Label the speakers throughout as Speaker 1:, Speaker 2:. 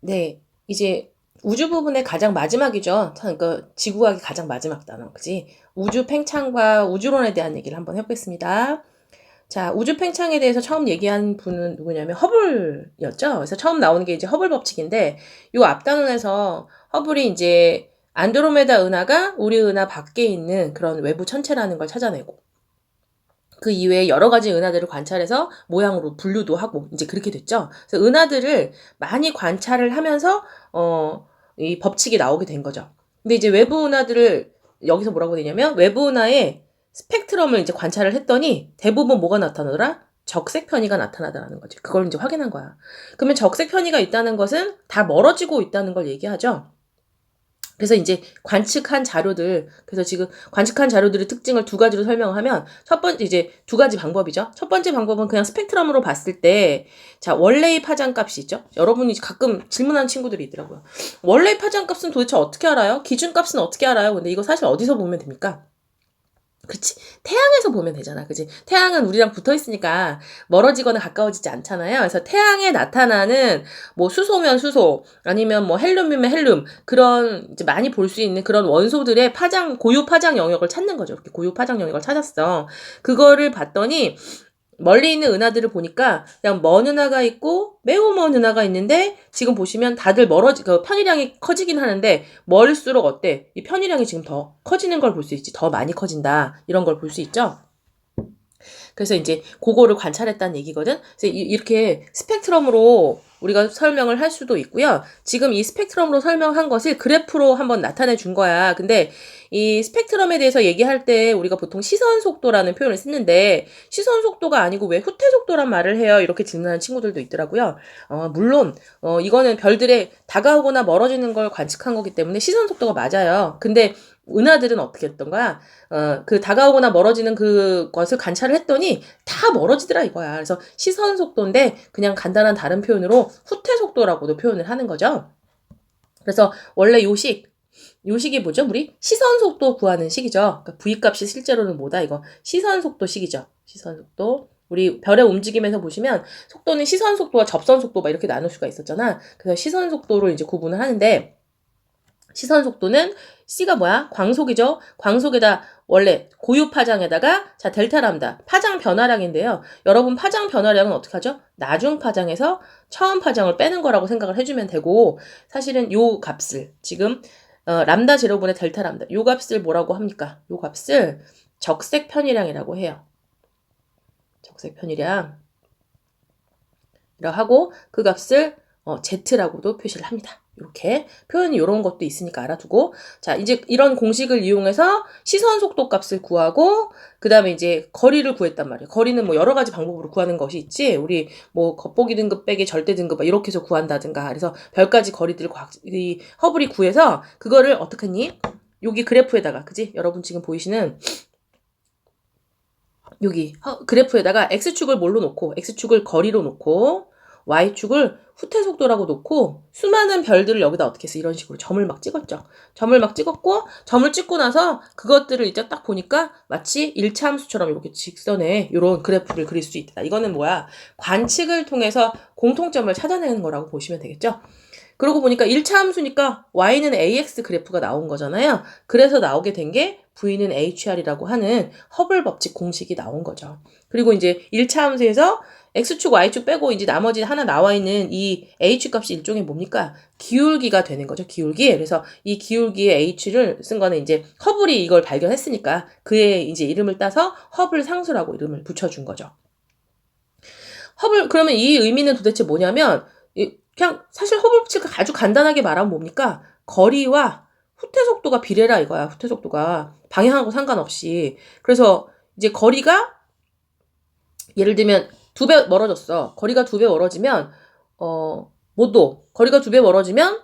Speaker 1: 네. 이제 우주 부분의 가장 마지막이죠. 그러니까 지구과학의 가장 마지막 단어. 그지? 우주 팽창과 우주론에 대한 얘기를 한번 해보겠습니다. 자, 우주 팽창에 대해서 처음 얘기한 분은 누구냐면 허블이었죠. 그래서 처음 나오는 게 이제 허블 법칙인데, 요 앞단원에서 허블이 이제 안드로메다 은하가 우리 은하 밖에 있는 그런 외부 천체라는 걸 찾아내고, 그 이외에 여러 가지 은하들을 관찰해서 모양으로 분류도 하고 이제 그렇게 됐죠. 그래서 은하들을 많이 관찰을 하면서 이 법칙이 나오게 된 거죠. 근데 이제 외부 은하들을 여기서 뭐라고 되냐면 외부 은하의 스펙트럼을 이제 관찰을 했더니 대부분 뭐가 나타나더라? 적색 편이가 나타나더라는 거지. 그걸 이제 확인한 거야. 그러면 적색 편이가 있다는 것은 다 멀어지고 있다는 걸 얘기하죠. 그래서 이제 관측한 자료들, 그래서 지금 관측한 자료들의 특징을 두 가지로 설명하면, 첫 번째 이제 두 가지 방법이죠. 첫 번째 방법은 그냥 스펙트럼으로 봤을 때, 자, 원래의 파장값이 있죠. 여러분이 가끔 질문하는 친구들이 있더라고요. 원래의 파장값은 도대체 어떻게 알아요? 기준값은 어떻게 알아요? 근데 이거 사실 어디서 보면 됩니까? 그치? 태양에서 보면 되잖아. 그치? 태양은 우리랑 붙어 있으니까 멀어지거나 가까워지지 않잖아요. 그래서 태양에 나타나는 뭐 수소면 수소, 아니면 뭐 헬륨이면 헬륨, 그런 이제 많이 볼 수 있는 그런 원소들의 파장, 고유 파장 영역을 찾는 거죠. 이렇게 고유 파장 영역을 찾았어. 그거를 봤더니 멀리 있는 은하들을 보니까 그냥 먼 은하가 있고 매우 먼 은하가 있는데 지금 보시면 다들 그 편의량이 커지긴 하는데 멀수록 어때? 이 편의량이 지금 더 커지는 걸 볼 수 있지. 더 많이 커진다. 이런 걸 볼 수 있죠. 그래서 이제 그거를 관찰했다는 얘기거든. 그래서 이렇게 스펙트럼으로 우리가 설명을 할 수도 있고요. 지금 이 스펙트럼으로 설명한 것을 그래프로 한번 나타내 준 거야. 근데 이 스펙트럼에 대해서 얘기할 때 우리가 보통 시선 속도라는 표현을 쓰는데 시선 속도가 아니고 왜 후퇴 속도란 말을 해요? 이렇게 질문하는 친구들도 있더라고요. 물론 이거는 별들의 다가오거나 멀어지는 걸 관측한 거기 때문에 시선 속도가 맞아요. 근데 은하들은 어떻게 했던 거야? 그 다가오거나 멀어지는 그것을 관찰을 했더니 다 멀어지더라 이거야. 그래서 시선 속도인데 그냥 간단한 다른 표현으로 후퇴 속도라고도 표현을 하는 거죠. 그래서 원래 요식이 뭐죠? 우리 시선 속도 구하는 식이죠. 그러니까 V값이 실제로는 뭐다 이거? 시선 속도 식이죠. 시선 속도. 우리 별의 움직임에서 보시면 속도는 시선 속도와 접선 속도 막 이렇게 나눌 수가 있었잖아. 그래서 시선 속도로 이제 구분을 하는데 시선 속도는 C가 뭐야? 광속이죠. 광속에다 원래 고유 파장에다가 자 델타 람다 파장 변화량인데요. 여러분 파장 변화량은 어떻게 하죠? 나중 파장에서 처음 파장을 빼는 거라고 생각을 해주면 되고 사실은 요 값을 지금 람다 제로분의 델타 람다 요 값을 뭐라고 합니까? 요 값을 적색 편의량이라고 해요. 적색 편의량 이라고 하고 그 값을 Z라고도 표시를 합니다. 이렇게 표현이 이런 것도 있으니까 알아두고 자 이제 이런 공식을 이용해서 시선 속도 값을 구하고 그 다음에 이제 거리를 구했단 말이에요. 거리는 뭐 여러 가지 방법으로 구하는 것이 있지 우리 뭐 겉보기 등급 빼기 절대 등급 이렇게 해서 구한다든가 그래서 별까지 거리들을 이 허블이 구해서 그거를 어떻게 했니? 여기 그래프에다가 그지? 여러분 지금 보이시는 여기 그래프에다가 X축을 뭘로 놓고 X축을 거리로 놓고 Y축을 후퇴 속도라고 놓고 수많은 별들을 여기다 어떻게 해서 이런 식으로 점을 막 찍었죠. 점을 막 찍었고 점을 찍고 나서 그것들을 이제 딱 보니까 마치 1차 함수처럼 이렇게 직선에 이런 그래프를 그릴 수 있다. 이거는 뭐야? 관측을 통해서 공통점을 찾아내는 거라고 보시면 되겠죠. 그러고 보니까 1차 함수니까 y는 ax 그래프가 나온 거잖아요. 그래서 나오게 된 게 v는 hr이라고 하는 허블 법칙 공식이 나온 거죠. 그리고 이제 1차 함수에서 x축, y축 빼고 이제 나머지 하나 나와 있는 이 h 값이 일종의 뭡니까? 기울기가 되는 거죠. 기울기. 그래서 이 기울기의 h를 쓴 거는 이제 허블이 이걸 발견했으니까 그의 이제 이름을 따서 허블 상수라고 이름을 붙여준 거죠. 그러면 이 의미는 도대체 뭐냐면 그냥 사실 허블 법칙을 아주 간단하게 말하면 뭡니까? 거리와 후퇴 속도가 비례라 이거야. 후퇴 속도가 방향하고 상관없이. 그래서 이제 거리가 예를 들면 2배 멀어졌어. 거리가 2배 멀어지면 뭐도 거리가 2배 멀어지면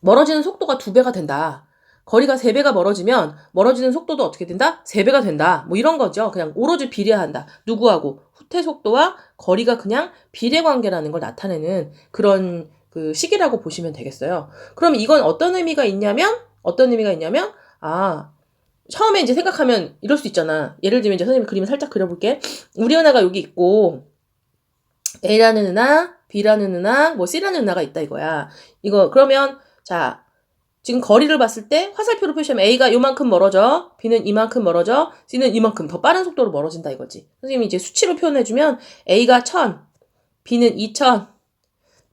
Speaker 1: 멀어지는 속도가 2배가 된다. 거리가 3배가 멀어지면 멀어지는 속도도 어떻게 된다? 3배가 된다. 뭐 이런 거죠. 그냥 오로지 비례한다. 누구하고? 후퇴 속도와 거리가 그냥 비례 관계라는 걸 나타내는 그런 그 식이라고 보시면 되겠어요. 그럼 이건 어떤 의미가 있냐면 처음에 이제 생각하면 이럴 수 있잖아. 예를 들면 이제 선생님이 그림을 살짝 그려볼게. 우리 은하가 여기 있고 A라는 은하, B라는 은하, 뭐 C라는 은하가 있다 이거야. 이거 그러면 자 지금 거리를 봤을 때 화살표로 표시하면 A가 요만큼 멀어져, B는 이만큼 멀어져, C는 이만큼 더 빠른 속도로 멀어진다 이거지. 선생님이 이제 수치로 표현해주면 A가 1000, B는 2000,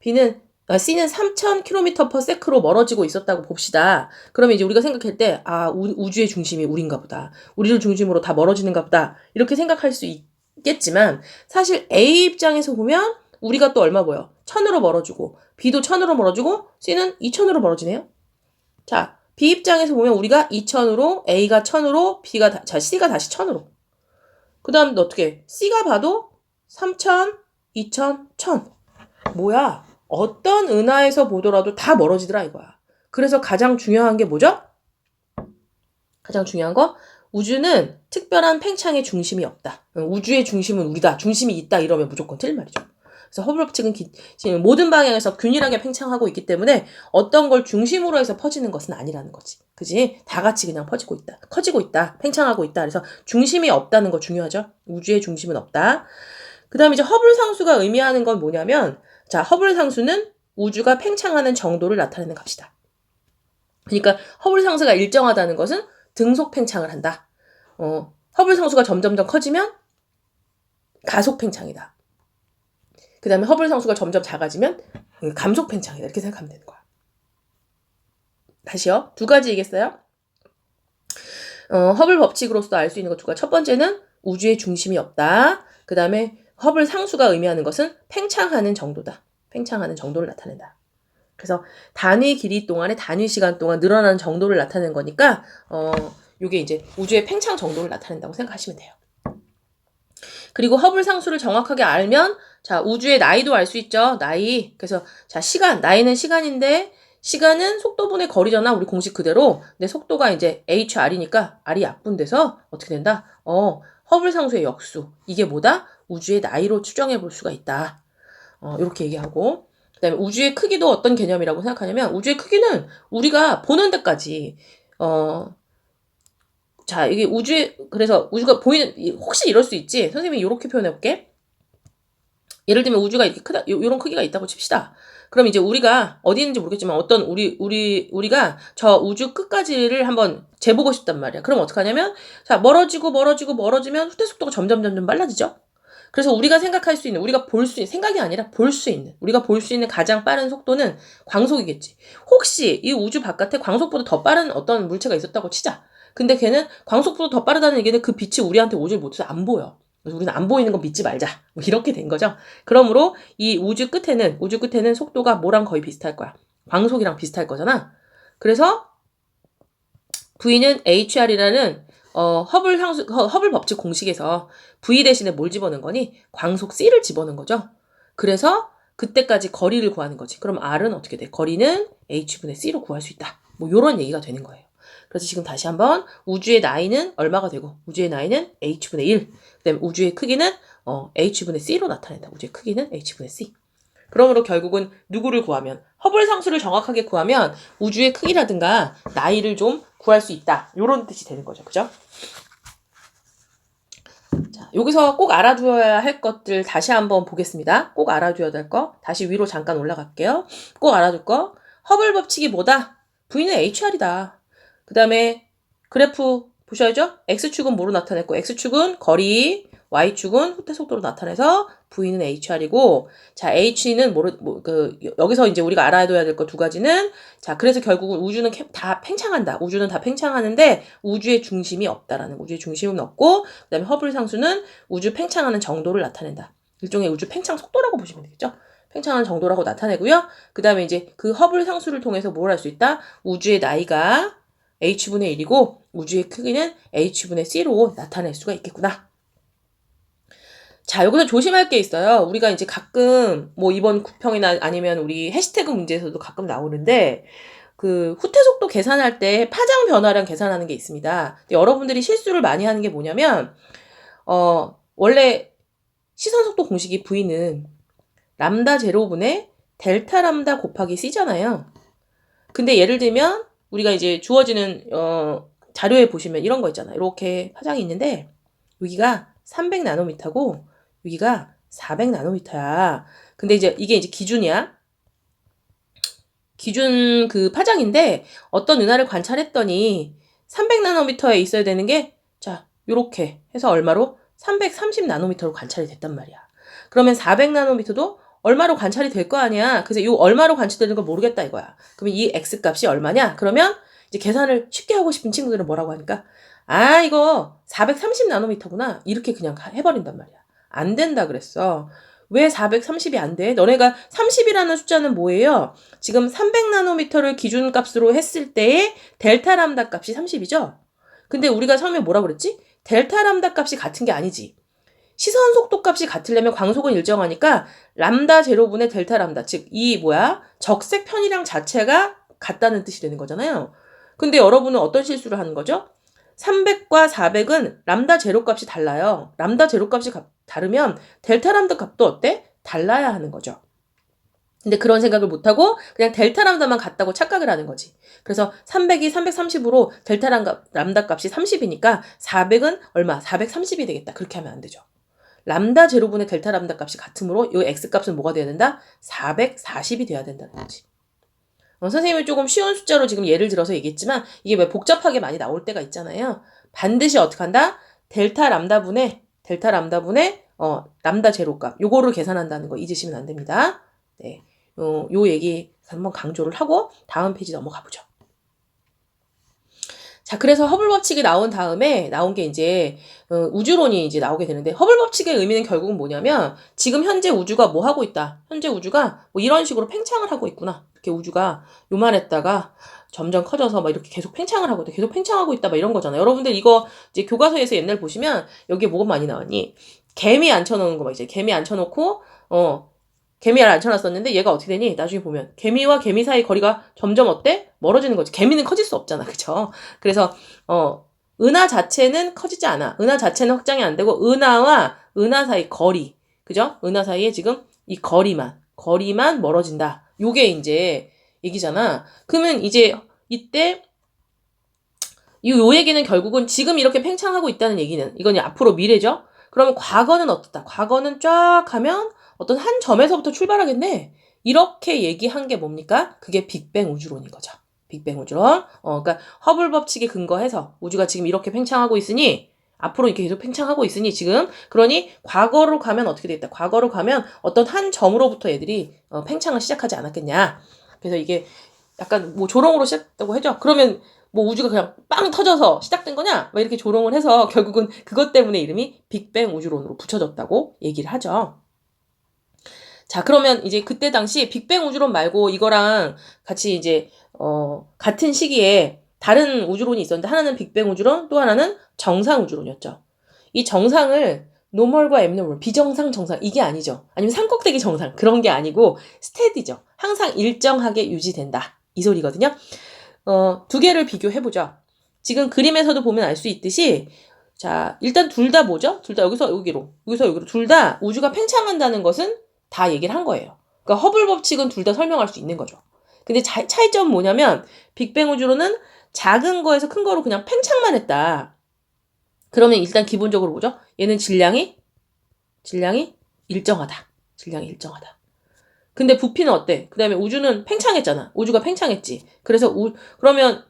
Speaker 1: C는 3000km/s로 멀어지고 있었다고 봅시다. 그러면 이제 우리가 생각할 때, 우주의 중심이 우린가 보다. 우리를 중심으로 다 멀어지는가 보다. 이렇게 생각할 수 있겠지만, 사실 A 입장에서 보면, 우리가 또 얼마 보여? 1000으로 멀어지고, B도 1000으로 멀어지고, C는 2000으로 멀어지네요. 자, B 입장에서 보면 우리가 2000으로, A가 1000으로, C가 다시 1000으로. 그 다음 어떻게? C가 봐도 3000, 2000, 1000. 뭐야? 어떤 은하에서 보더라도 다 멀어지더라 이거야. 그래서 가장 중요한 게 뭐죠? 가장 중요한 거 우주는 특별한 팽창의 중심이 없다. 우주의 중심은 우리다. 중심이 있다 이러면 무조건 틀린 말이죠. 그래서 허블 법칙은 지금 모든 방향에서 균일하게 팽창하고 있기 때문에 어떤 걸 중심으로 해서 퍼지는 것은 아니라는 거지. 그지? 다 같이 그냥 퍼지고 있다. 커지고 있다. 팽창하고 있다. 그래서 중심이 없다는 거 중요하죠. 우주의 중심은 없다. 그 다음에 이제 허블 상수가 의미하는 건 뭐냐면 자, 허블 상수는 우주가 팽창하는 정도를 나타내는 값이다. 그러니까 허블 상수가 일정하다는 것은 등속 팽창을 한다. 허블 상수가 점점점 커지면 가속 팽창이다. 그 다음에 허블 상수가 점점 작아지면 감속 팽창이다. 이렇게 생각하면 되는 거야. 다시요. 두 가지 얘기했어요. 허블 법칙으로서 알 수 있는 것 두 가지. 첫 번째는 우주의 중심이 없다. 그 다음에 허블 상수가 의미하는 것은 팽창하는 정도다. 팽창하는 정도를 나타낸다. 그래서 단위 길이 동안에 단위 시간 동안 늘어나는 정도를 나타내는 거니까 요게 이제 우주의 팽창 정도를 나타낸다고 생각하시면 돼요. 그리고 허블 상수를 정확하게 알면 자, 우주의 나이도 알 수 있죠. 나이. 그래서 자, 나이는 시간인데 시간은 속도분의 거리잖아. 우리 공식 그대로. 근데 속도가 이제 HR이니까 R이 약분돼서 어떻게 된다? 허블 상수의 역수. 이게 뭐다? 우주의 나이로 추정해 볼 수가 있다. 이렇게 얘기하고 그 다음에 우주의 크기도 어떤 개념이라고 생각하냐면 우주의 크기는 우리가 보는 데까지 자 이게 그래서 우주가 보이는 혹시 이럴 수 있지 선생님이 이렇게 표현해 볼게 예를 들면 우주가 이렇게 크다 요런 크기가 있다고 칩시다 그럼 이제 우리가 어디 있는지 모르겠지만 어떤 우리가 저 우주 끝까지를 한번 재보고 싶단 말이야 그럼 어떡하냐면 자 멀어지면 후퇴 속도가 점점 빨라지죠 그래서 우리가 생각할 수 있는, 우리가 볼 수 있는, 생각이 아니라 볼 수 있는, 우리가 볼 수 있는 가장 빠른 속도는 광속이겠지. 혹시 이 우주 바깥에 광속보다 더 빠른 어떤 물체가 있었다고 치자. 근데 걔는 광속보다 더 빠르다는 얘기는 그 빛이 우리한테 오질 못해서 안 보여. 그래서 우리는 안 보이는 건 믿지 말자. 뭐 이렇게 된 거죠. 그러므로 이 우주 끝에는 속도가 뭐랑 거의 비슷할 거야. 광속이랑 비슷할 거잖아. 그래서 V는 HR이라는 허블 법칙 공식에서 V 대신에 뭘 집어넣은 거니? 광속 C를 집어넣은 거죠. 그래서 그때까지 거리를 구하는 거지. 그럼 R은 어떻게 돼? 거리는 H분의 C로 구할 수 있다. 뭐 요런 얘기가 되는 거예요. 그래서 지금 다시 한번 우주의 나이는 얼마가 되고 우주의 나이는 H분의 1. 그다음에 우주의 크기는 H분의 C로 나타낸다. 우주의 크기는 H분의 C. 그러므로 결국은 누구를 구하면 허블 상수를 정확하게 구하면 우주의 크기라든가 나이를 좀 구할 수 있다. 이런 뜻이 되는 거죠. 그죠? 자, 여기서 꼭 알아두어야 할 것들 다시 한번 보겠습니다. 꼭 알아두어야 될 거. 다시 위로 잠깐 올라갈게요. 꼭 알아둘 거. 허블 법칙이 뭐다? V는 HR이다. 그 다음에 그래프 보셔야죠? X축은 뭐로 나타냈고 X축은 거리, Y축은 후퇴 속도로 나타내서 V는 HR이고 자 H는 여기서 이제 우리가 알아둬야 될 거 두 가지는 자 그래서 결국은 우주는 다 팽창한다. 우주는 다 팽창하는데 우주의 중심이 없다라는 거. 우주의 중심은 없고 그다음에 허블 상수는 우주 팽창하는 정도를 나타낸다. 일종의 우주 팽창 속도라고 보시면 되겠죠. 팽창하는 정도라고 나타내고요. 그 다음에 이제 그 허블 상수를 통해서 뭘 할 수 있다? 우주의 나이가 H분의 1이고 우주의 크기는 H분의 C로 나타낼 수가 있겠구나. 자, 여기서 조심할 게 있어요. 우리가 이제 가끔 뭐 이번 구평이나 아니면 우리 해시태그 문제에서도 가끔 나오는데 그 후퇴 속도 계산할 때 파장 변화량 계산하는 게 있습니다. 여러분들이 실수를 많이 하는 게 뭐냐면 원래 시선 속도 공식이 V는 람다 제로분의 델타 람다 곱하기 C잖아요. 근데 예를 들면 우리가 이제 주어지는 자료에 보시면 이런 거 있잖아요. 이렇게 파장이 있는데 여기가 300나노미터고 여기가 400나노미터야. 근데 이게 이제 기준이야. 기준 그 파장인데 어떤 은하를 관찰했더니 300나노미터에 있어야 되는 게 자, 요렇게 해서 얼마로? 330나노미터로 관찰이 됐단 말이야. 그러면 400나노미터도 얼마로 관찰이 될 거 아니야. 그래서 요 얼마로 관찰되는 걸 모르겠다 이거야. 그러면 이 x 값이 얼마냐? 그러면 이제 계산을 쉽게 하고 싶은 친구들은 뭐라고 하니까 아, 이거 430나노미터구나. 이렇게 그냥 해버린단 말이야. 안 된다 그랬어. 왜 430이 안 돼? 너네가 30이라는 숫자는 뭐예요? 지금 300나노미터를 기준값으로 했을 때의 델타 람다 값이 30이죠? 근데 우리가 처음에 뭐라 그랬지? 델타 람다 값이 같은 게 아니지. 시선 속도 값이 같으려면 광속은 일정하니까 람다 제로분의 델타 람다, 즉 이 적색 편이랑 자체가 같다는 뜻이 되는 거잖아요. 근데 여러분은 어떤 실수를 하는 거죠? 300과 400은 람다 제로 값이 달라요. 람다 제로 값이 다르면 델타 람다 값도 어때? 달라야 하는 거죠. 근데 그런 생각을 못하고 그냥 델타 람다만 같다고 착각을 하는 거지. 그래서 300이 330으로 델타 람다 값이 30이니까 400은 얼마? 430이 되겠다. 그렇게 하면 안 되죠. 람다 제로분의 델타 람다 값이 같으므로 이 x 값은 뭐가 돼야 된다? 440이 돼야 된다는 거지. 선생님이 조금 쉬운 숫자로 지금 예를 들어서 얘기했지만 이게 왜 복잡하게 많이 나올 때가 있잖아요. 반드시 어떻게 한다? 델타 람다분의 람다 제로값 요거를 계산한다는 거 잊으시면 안 됩니다. 네, 요 얘기 한번 강조를 하고 다음 페이지 넘어가 보죠. 자, 그래서 허블 법칙이 나온 다음에 나온 게 이제 우주론이 이제 나오게 되는데 허블 법칙의 의미는 결국은 뭐냐면 지금 현재 우주가 뭐 하고 있다. 현재 우주가 뭐 이런 식으로 팽창을 하고 있구나. 이렇게 우주가 요만했다가 점점 커져서 막 이렇게 계속 팽창을 하고 있다. 계속 팽창하고 있다. 막 이런 거잖아요. 여러분들 이거 이제 교과서에서 옛날 보시면 여기에 뭐가 많이 나왔니? 개미 앉혀놓은 거 막 이제 개미 앉혀놓고 개미를 앉혀놨었는데 얘가 어떻게 되니? 나중에 보면 개미와 개미 사이 거리가 점점 어때? 멀어지는 거지. 개미는 커질 수 없잖아. 그쵸? 그래서 은하 자체는 커지지 않아. 은하 자체는 확장이 안 되고 은하와 은하 사이 거리. 그죠? 은하 사이에 지금 이 거리만 멀어진다. 요게 이제 얘기잖아. 그러면 이제 이때 요 얘기는 결국은 지금 이렇게 팽창하고 있다는 얘기는 이건 앞으로 미래죠. 그러면 과거는 어떻다? 과거는 쫙 하면 어떤 한 점에서부터 출발하겠네. 이렇게 얘기한 게 뭡니까? 그게 빅뱅 우주론인 거죠. 빅뱅 우주론. 그러니까 허블 법칙에 근거해서 우주가 지금 이렇게 팽창하고 있으니 앞으로 이렇게 계속 팽창하고 있으니 지금 그러니 과거로 가면 어떻게 되겠다. 과거로 가면 어떤 한 점으로부터 애들이 팽창을 시작하지 않았겠냐. 그래서 이게 약간 뭐 조롱으로 시작했다고 하죠. 그러면 뭐 우주가 그냥 빵 터져서 시작된 거냐? 막 이렇게 조롱을 해서 결국은 그것 때문에 이름이 빅뱅 우주론으로 붙여졌다고 얘기를 하죠. 자, 그러면 이제 그때 당시 빅뱅 우주론 말고 이거랑 같이 이제 같은 시기에 다른 우주론이 있었는데 하나는 빅뱅 우주론, 또 하나는 정상 우주론이었죠. 이 정상을 노멀과 앱노멀, 비정상 정상 이게 아니죠. 아니면 산꼭대기 정상 그런 게 아니고 스테디죠. 항상 일정하게 유지된다. 이 소리거든요. 두 개를 비교해보죠. 지금 그림에서도 보면 알 수 있듯이 자, 일단 둘 다 뭐죠? 둘 다 여기서 여기로 둘 다 우주가 팽창한다는 것은 다 얘기를 한 거예요. 그러니까 허블 법칙은 둘 다 설명할 수 있는 거죠. 근데 차이점은 뭐냐면 빅뱅 우주론은 작은 거에서 큰 거로 그냥 팽창만 했다. 그러면 일단 기본적으로 뭐죠? 얘는 질량이 일정하다. 질량이 일정하다. 근데 부피는 어때? 그 다음에 우주는 팽창했잖아. 우주가 팽창했지. 그래서 그러면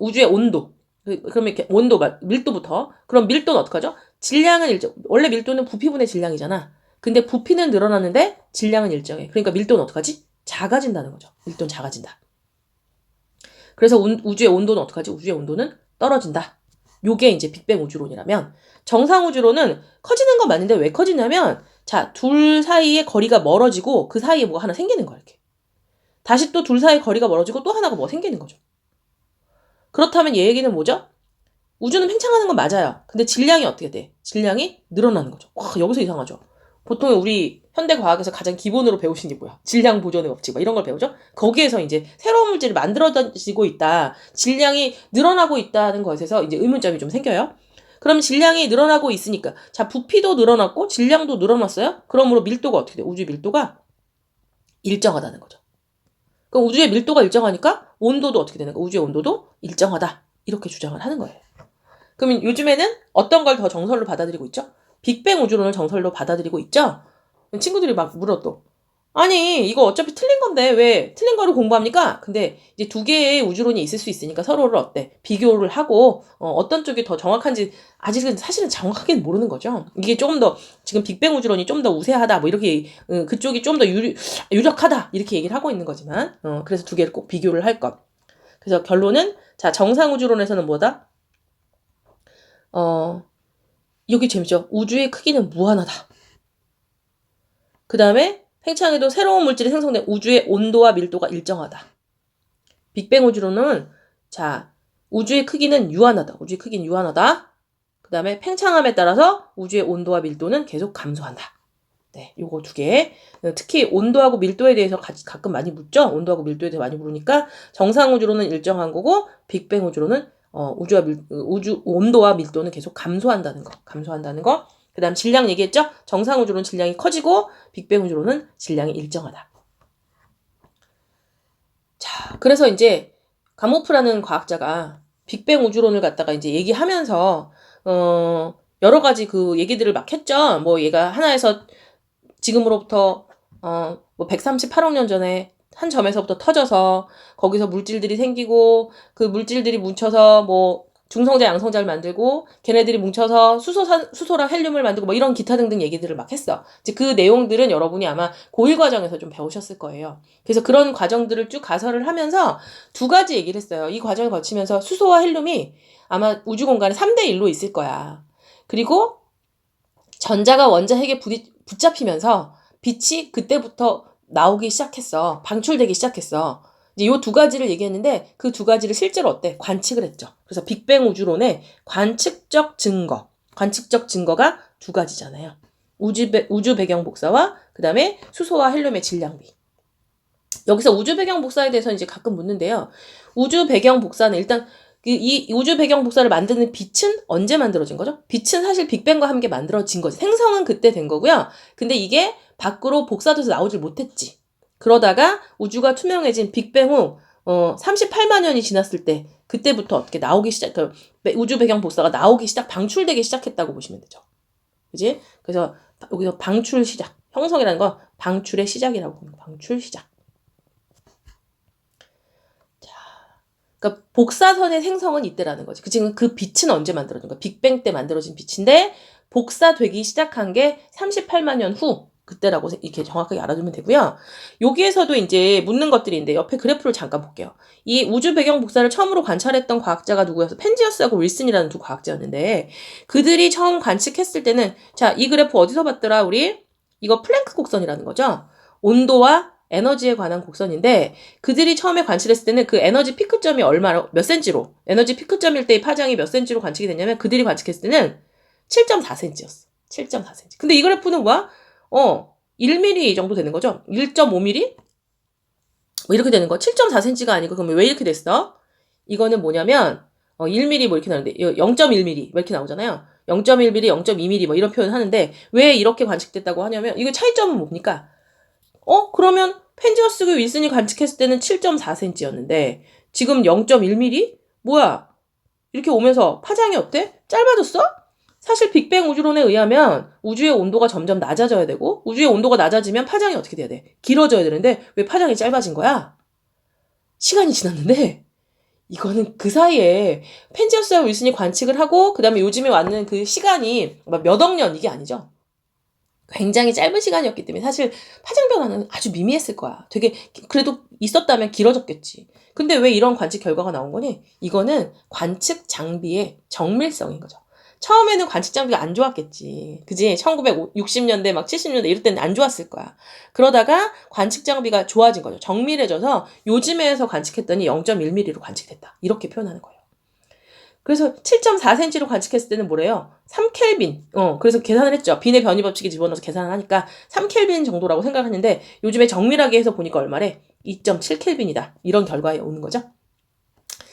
Speaker 1: 우주의 온도. 그러면 이렇게 온도가 밀도부터. 그럼 밀도는 어떡하죠? 질량은 원래 밀도는 부피분의 질량이잖아. 근데 부피는 늘어나는데 질량은 일정해. 그러니까 밀도는 어떡하지? 작아진다는 거죠. 밀도는 작아진다. 그래서 우주의 온도는 어떡하지? 우주의 온도는 떨어진다. 요게 이제 빅뱅 우주론이라면 정상 우주론은 커지는 건 맞는데 왜 커지냐면 자, 둘 사이의 거리가 멀어지고 그 사이에 뭐가 하나 생기는 거야, 이렇게. 다시 또 둘 사이의 거리가 멀어지고 또 하나가 뭐 생기는 거죠. 그렇다면 얘 얘기는 뭐죠? 우주는 팽창하는 건 맞아요. 근데 질량이 어떻게 돼? 질량이 늘어나는 거죠. 와, 여기서 이상하죠. 보통 우리 현대과학에서 가장 기본으로 배우신 게 뭐야? 질량 보존의 법칙, 이런 걸 배우죠? 거기에서 이제 새로운 물질이 만들어지고 있다. 질량이 늘어나고 있다는 것에서 이제 의문점이 좀 생겨요. 그럼 질량이 늘어나고 있으니까 자, 부피도 늘어났고 질량도 늘어났어요? 그러므로 밀도가 어떻게 돼? 우주 밀도가 일정하다는 거죠. 그럼 우주의 밀도가 일정하니까 온도도 어떻게 되는 거야? 우주의 온도도 일정하다. 이렇게 주장을 하는 거예요. 그러면 요즘에는 어떤 걸 더 정설로 받아들이고 있죠? 빅뱅 우주론을 정설로 받아들이고 있죠? 친구들이 막 물어 또. 아니, 이거 어차피 틀린 건데 왜 틀린 거를 공부합니까? 근데 이제 두 개의 우주론이 있을 수 있으니까 서로를 어때? 비교를 하고 어떤 쪽이 더 정확한지 아직은 사실은 정확하게는 모르는 거죠. 이게 조금 더 지금 빅뱅 우주론이 좀 더 우세하다 뭐 이렇게 그쪽이 좀 더 유력하다 이렇게 얘기를 하고 있는 거지만 그래서 두 개를 꼭 비교를 할 것. 그래서 결론은 자 정상 우주론에서는 뭐다? 여기 재밌죠? 우주의 크기는 무한하다. 그 다음에 팽창에도 새로운 물질이 생성된 우주의 온도와 밀도가 일정하다. 빅뱅 우주론은 자 우주의 크기는 유한하다. 우주의 크기는 유한하다. 그 다음에 팽창함에 따라서 우주의 온도와 밀도는 계속 감소한다. 네, 요거 두 개. 특히 온도하고 밀도에 대해서 가끔 많이 묻죠. 온도하고 밀도에 대해서 많이 물으니까 정상 우주론은 일정한 거고 빅뱅 우주론은 우주 온도와 밀도는 계속 감소한다는 거. 그 다음 질량 얘기했죠? 정상 우주로는 질량이 커지고 빅뱅 우주로는 질량이 일정하다. 자, 그래서 이제 가모프라는 과학자가 빅뱅 우주론을 갖다가 이제 얘기하면서 여러 가지 그 얘기들을 막 했죠. 뭐 얘가 하나에서 지금으로부터 뭐 138억 년 전에 한 점에서부터 터져서 거기서 물질들이 생기고 그 물질들이 뭉쳐서 뭐 중성자 양성자를 만들고 걔네들이 뭉쳐서 수소랑 헬륨을 만들고 뭐 이런 기타 등등 얘기들을 막 했어. 이제 그 내용들은 여러분이 아마 고1 과정에서 좀 배우셨을 거예요. 그래서 그런 과정들을 쭉 가설을 하면서 두 가지 얘기를 했어요. 이 과정을 거치면서 수소와 헬륨이 아마 우주 공간에 3대 1로 있을 거야. 그리고 전자가 원자핵에 붙잡히면서 빛이 그때부터 나오기 시작했어. 방출되기 시작했어. 이제 요 두 가지를 얘기했는데 그 두 가지를 실제로 어때? 관측을 했죠. 그래서 빅뱅 우주론의 관측적 증거가 두 가지잖아요. 우주 배경 복사와 그다음에 수소와 헬륨의 질량비. 여기서 우주 배경 복사에 대해서 이제 가끔 묻는데요. 우주 배경 복사는 일단 이 우주 배경 복사를 만드는 빛은 언제 만들어진 거죠? 빛은 사실 빅뱅과 함께 만들어진 거지. 생성은 그때 된 거고요. 근데 이게 밖으로 복사돼서 나오질 못했지. 그러다가 우주가 투명해진 빅뱅 후 38만 년이 지났을 때 그때부터 어떻게 나오기 시작, 우주 배경 복사가 방출되기 시작했다고 보시면 되죠. 그지? 그래서 여기서 방출 시작, 형성이라는 건 방출의 시작이라고 봅니다. 방출 시작. 그러니까 복사선의 생성은 이때라는 거지. 지금 그 빛은 언제 만들어진 거야? 빅뱅 때 만들어진 빛인데 복사되기 시작한 게 38만 년 후 그때라고 이렇게 정확하게 알아두면 되고요. 여기에서도 이제 묻는 것들이 있는데 옆에 그래프를 잠깐 볼게요. 이 우주 배경 복사를 처음으로 관찰했던 과학자가 누구였어? 펜지어스하고 윌슨이라는 두 과학자였는데 그들이 처음 관측했을 때는 자, 이 그래프 어디서 봤더라? 우리 이거 플랭크 곡선이라는 거죠. 온도와 에너지에 관한 곡선인데 그들이 처음에 관측했을 때는 그 에너지 피크점이 몇 센치로 에너지 피크점일 때의 파장이 몇 센치로 관측이 됐냐면 그들이 관측했을 때는 7.4cm였어. 7.4cm. 근데 이 그래프는 뭐야? 1mm 정도 되는 거죠? 1.5mm? 뭐 이렇게 되는 거. 7.4cm가 아니고 그러면 왜 이렇게 됐어? 이거는 뭐냐면 1mm 뭐 이렇게 나오는데 0.1mm 뭐 이렇게 나오잖아요. 0.1mm, 0.2mm 뭐 이런 표현을 하는데 왜 이렇게 관측됐다고 하냐면 이거 차이점은 뭡니까? 그러면 펜지어스가 윌슨이 관측했을 때는 7.4cm였는데 지금 0.1mm? 뭐야? 이렇게 오면서 파장이 어때? 짧아졌어? 사실 빅뱅 우주론에 의하면 우주의 온도가 점점 낮아져야 되고 우주의 온도가 낮아지면 파장이 어떻게 돼야 돼? 길어져야 되는데 왜 파장이 짧아진 거야? 시간이 지났는데 이거는 그 사이에 펜지어스와 윌슨이 관측을 하고 그 다음에 요즘에 왔는 그 시간이 몇 억 년 이게 아니죠. 굉장히 짧은 시간이었기 때문에 사실 파장 변화는 아주 미미했을 거야. 되게 그래도 있었다면 길어졌겠지. 근데 왜 이런 관측 결과가 나온 거니? 이거는 관측 장비의 정밀성인 거죠. 처음에는 관측 장비가 안 좋았겠지. 그지? 1960년대 막 70년대 이럴 때는 안 좋았을 거야. 그러다가 관측 장비가 좋아진 거죠. 정밀해져서 요즘에서 관측했더니 0.1mm로 관측됐다. 이렇게 표현하는 거예요. 그래서 7.4cm로 관측했을 때는 뭐래요? 3켈빈. 그래서 계산을 했죠. 빈의 변이 법칙에 집어넣어서 계산을 하니까 3켈빈 정도라고 생각하는데 요즘에 정밀하게 해서 보니까 얼마래? 2.7켈빈이다. 이런 결과에 오는 거죠.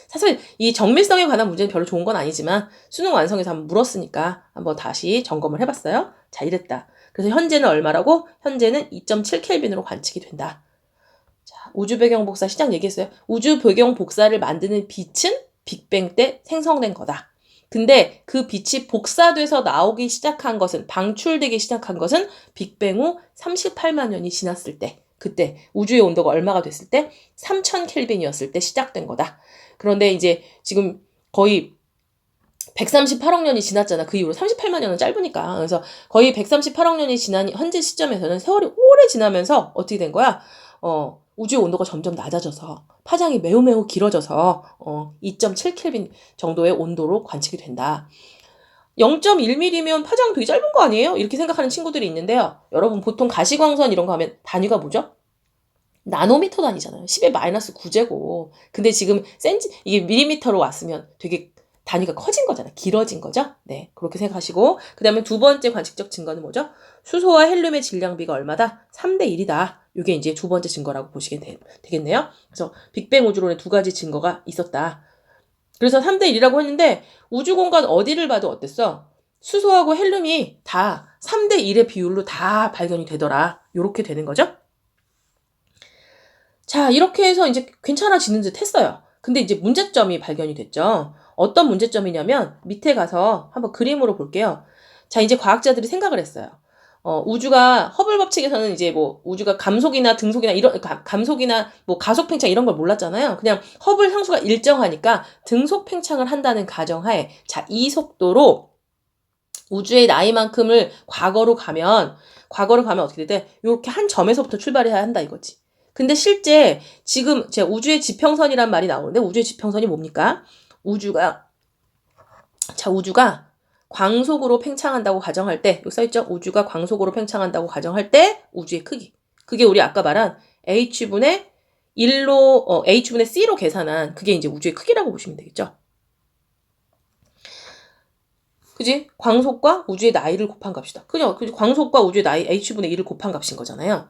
Speaker 1: 사실 이 정밀성에 관한 문제는 별로 좋은 건 아니지만 수능 완성에서 한번 물었으니까 한번 다시 점검을 해봤어요. 자, 이랬다. 그래서 현재는 얼마라고? 현재는 2.7켈빈으로 관측이 된다. 자, 우주 배경 복사 시작 얘기했어요. 우주 배경 복사를 만드는 빛은 빅뱅 때 생성된 거다. 근데 그 빛이 복사돼서 나오기 시작한 것은, 방출되기 시작한 것은 빅뱅 후 38만 년이 지났을 때, 그때 우주의 온도가 얼마가 됐을 때? 3000 켈빈이었을 때 시작된 거다. 그런데 이제 지금 거의 138억 년이 지났잖아. 그 이후로 38만 년은 짧으니까. 그래서 거의 138억 년이 지난 현재 시점에서는 세월이 오래 지나면서 어떻게 된 거야? 우주의 온도가 점점 낮아져서 파장이 매우 매우 길어져서 2.7 켈빈 정도의 온도로 관측이 된다. 0.1mm면 파장 되게 짧은 거 아니에요? 이렇게 생각하는 친구들이 있는데요. 여러분 보통 가시광선 이런 거 하면 단위가 뭐죠? 나노미터 단위잖아요. 10의 마이너스 9제곱. 근데 지금 이게 밀리미터로 왔으면 되게 단위가 커진 거잖아요. 길어진 거죠. 네, 그렇게 생각하시고, 그 다음에 두 번째 관측적 증거는 뭐죠? 수소와 헬륨의 질량비가 얼마다? 3대 1이다. 이게 이제 두 번째 증거라고 보시면 되겠네요. 그래서 빅뱅 우주론에 두 가지 증거가 있었다. 그래서 3대 1이라고 했는데 우주 공간 어디를 봐도 어땠어? 수소하고 헬륨이 다 3대 1의 비율로 다 발견이 되더라. 요렇게 되는 거죠. 자, 이렇게 해서 이제 괜찮아지는 듯 했어요. 근데 이제 문제점이 발견이 됐죠. 어떤 문제점이냐면 밑에 가서 한번 그림으로 볼게요. 자, 이제 과학자들이 생각을 했어요. 우주가 허블 법칙에서는 이제 뭐 우주가 감속이나 등속이나 이런 감속이나 뭐 가속 팽창 이런 걸 몰랐잖아요. 그냥 허블 상수가 일정하니까 등속 팽창을 한다는 가정하에 자, 이 속도로 우주의 나이만큼을 과거로 가면 어떻게 돼? 이렇게 한 점에서부터 출발해야 한다 이거지. 근데 실제 지금 제가 우주의 지평선이란 말이 나오는데 우주의 지평선이 뭡니까? 우주가 광속으로 팽창한다고 가정할 때, 여기 써있죠? 우주가 광속으로 팽창한다고 가정할 때 우주의 크기. 그게 우리 아까 말한 H분의 1로, H분의 C로 계산한 그게 이제 우주의 크기라고 보시면 되겠죠? 그지? 광속과 우주의 나이를 곱한 값이다. 그죠? 광속과 우주의 나이 H분의 1을 곱한 값인 거잖아요.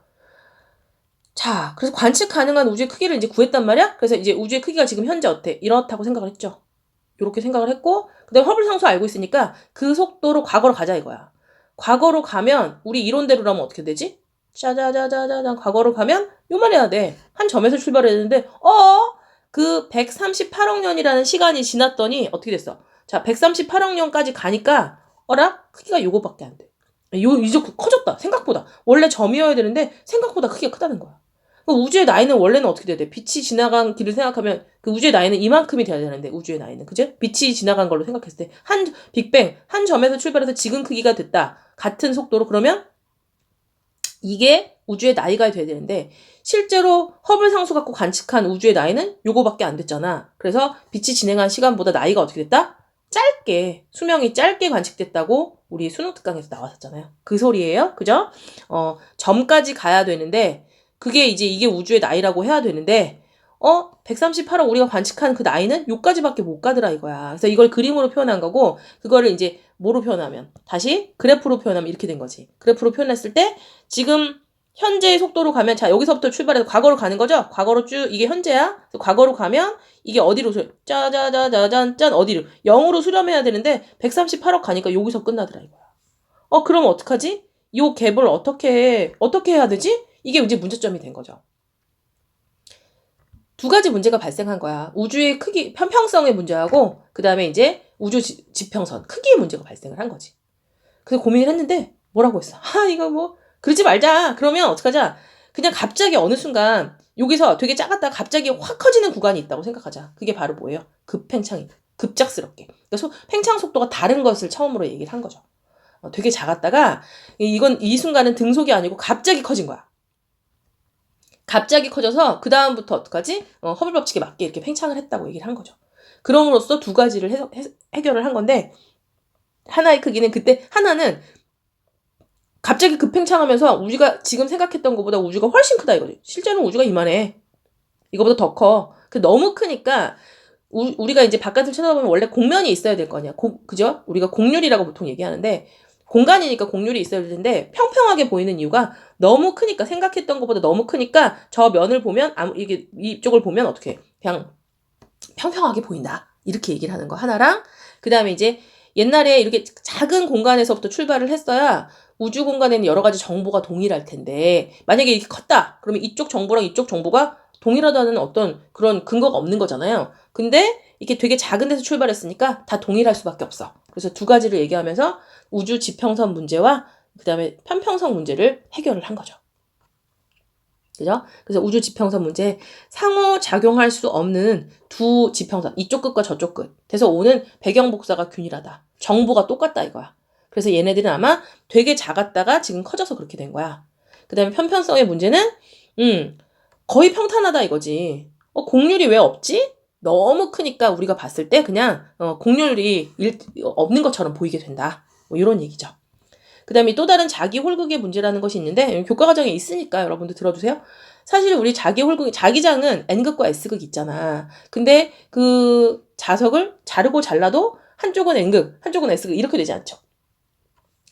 Speaker 1: 자, 그래서 관측 가능한 우주의 크기를 이제 구했단 말이야? 그래서 이제 우주의 크기가 지금 현재 어때? 이렇다고 생각을 했죠. 이렇게 생각을 했고, 그 다음에 허블 상수 알고 있으니까 그 속도로 과거로 가자 이거야. 과거로 가면 우리 이론대로라면 어떻게 되지? 짜자자자자자 과거로 가면 요만 해야 돼. 한 점에서 출발해야 되는데 그 138억 년이라는 시간이 지났더니 어떻게 됐어? 자, 138억 년까지 가니까 크기가 요거밖에 안 돼. 이제 커졌다. 생각보다. 원래 점이어야 되는데 생각보다 크기가 크다는 거야. 우주의 나이는 원래는 어떻게 돼야 돼? 빛이 지나간 길을 생각하면 그 우주의 나이는 이만큼이 돼야 되는데 우주의 나이는 그죠? 빛이 지나간 걸로 생각했을 때 빅뱅 한 점에서 출발해서 지금 크기가 됐다. 같은 속도로 그러면 이게 우주의 나이가 돼야 되는데 실제로 허블 상수 갖고 관측한 우주의 나이는 요거밖에 안 됐잖아. 그래서 빛이 진행한 시간보다 나이가 어떻게 됐다? 수명이 짧게 관측됐다고 우리 수능 특강에서 나왔었잖아요. 그 소리예요. 그죠? 점까지 가야 되는데 그게 이제 이게 우주의 나이라고 해야 되는데 138억 우리가 관측한 그 나이는 요까지밖에 못 가더라 이거야. 그래서 이걸 그림으로 표현한 거고 그거를 이제 뭐로 표현하면 다시 그래프로 표현하면 이렇게 된 거지. 그래프로 표현했을 때 지금 현재의 속도로 가면 자 여기서부터 출발해서 과거로 가는 거죠. 과거로 쭉 이게 현재야. 과거로 가면 이게 어디로 짜자자자잔 어디로 0으로 수렴해야 되는데 138억 가니까 여기서 끝나더라 이거야. 그럼 어떡하지? 요 갭을 어떻게 해야 되지? 이게 이제 문제점이 된 거죠. 두 가지 문제가 발생한 거야. 우주의 크기, 편평성의 문제하고 그 다음에 이제 우주 지평선, 크기의 문제가 발생을 한 거지. 그래서 고민을 했는데 뭐라고 했어? 이거 뭐 그러지 말자. 그러면 어떡하자? 그냥 갑자기 어느 순간 여기서 되게 작았다가 갑자기 확 커지는 구간이 있다고 생각하자. 그게 바로 뭐예요? 급팽창이 급작스럽게. 그러니까 팽창 속도가 다른 것을 처음으로 얘기를 한 거죠. 되게 작았다가 이 순간은 등속이 아니고 갑자기 커진 거야. 갑자기 커져서 그 다음부터 어떡하지? 허블 법칙에 맞게 이렇게 팽창을 했다고 얘기를 한 거죠. 그럼으로써 두 가지를 해결을 한 건데 하나의 크기는 그때 하나는 갑자기 급팽창하면서 우리가 지금 생각했던 것보다 우주가 훨씬 크다 이거지. 실제로는 우주가 이만해. 이거보다 더 커. 너무 크니까 우리가 이제 바깥을 쳐다보면 원래 공면이 있어야 될 거 아니야. 그죠? 우리가 공률이라고 보통 얘기하는데 공간이니까 공률이 있어야 될 텐데 평평하게 보이는 이유가 너무 크니까 생각했던 것보다 너무 크니까 저 면을 보면 이게 이쪽을 보면 어떻게 그냥 평평하게 보인다. 이렇게 얘기를 하는 거 하나랑 그다음에 이제 옛날에 이렇게 작은 공간에서부터 출발을 했어야 우주 공간에는 여러 가지 정보가 동일할 텐데 만약에 이렇게 컸다. 그러면 이쪽 정보랑 이쪽 정보가 동일하다는 어떤 그런 근거가 없는 거잖아요. 근데 이게 되게 작은 데서 출발했으니까 다 동일할 수밖에 없어. 그래서 두 가지를 얘기하면서 우주 지평선 문제와 그 다음에 편평성 문제를 해결을 한 거죠. 그죠? 그래서 우주 지평선 문제, 상호작용할 수 없는 두 지평선, 이쪽 끝과 저쪽 끝. 그래서 오는 배경 복사가 균일하다. 정보가 똑같다 이거야. 그래서 얘네들은 아마 되게 작았다가 지금 커져서 그렇게 된 거야. 그 다음에 편편성의 문제는 거의 평탄하다 이거지. 공률이 왜 없지? 너무 크니까 우리가 봤을 때 그냥 공률이 없는 것처럼 보이게 된다. 뭐 이런 얘기죠. 그 다음에 또 다른 자기 홀극의 문제라는 것이 있는데 교과과정에 있으니까 여러분들 들어주세요. 사실 우리 자기 홀극, 자기장은 N극과 S극 있잖아. 근데 그 자석을 자르고 잘라도 한쪽은 N극, 한쪽은 S극 이렇게 되지 않죠.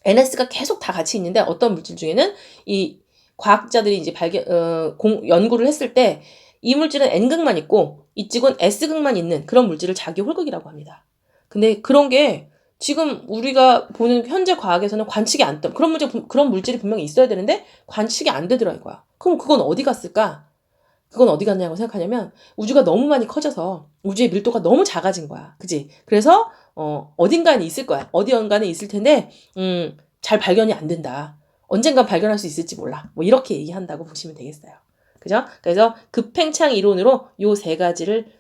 Speaker 1: NS가 계속 다 같이 있는데 어떤 물질 중에는 이 과학자들이 이제 연구를 했을 때 이 물질은 N극만 있고 이쪽은 S극만 있는 그런 물질을 자기 홀극이라고 합니다. 근데 그런 게 지금 우리가 보는 현재 과학에서는 관측이 안 돼. 그런 물질이 분명히 있어야 되는데 관측이 안 되더라 이거야. 그럼 그건 어디 갔을까? 그건 어디 갔냐고 생각하냐면 우주가 너무 많이 커져서 우주의 밀도가 너무 작아진 거야. 그지? 그래서 어딘가에 있을 거야. 어디언가에 있을 텐데 잘 발견이 안 된다. 언젠간 발견할 수 있을지 몰라. 뭐 이렇게 얘기한다고 보시면 되겠어요. 그죠? 그래서 급팽창 이론으로 요 세 가지를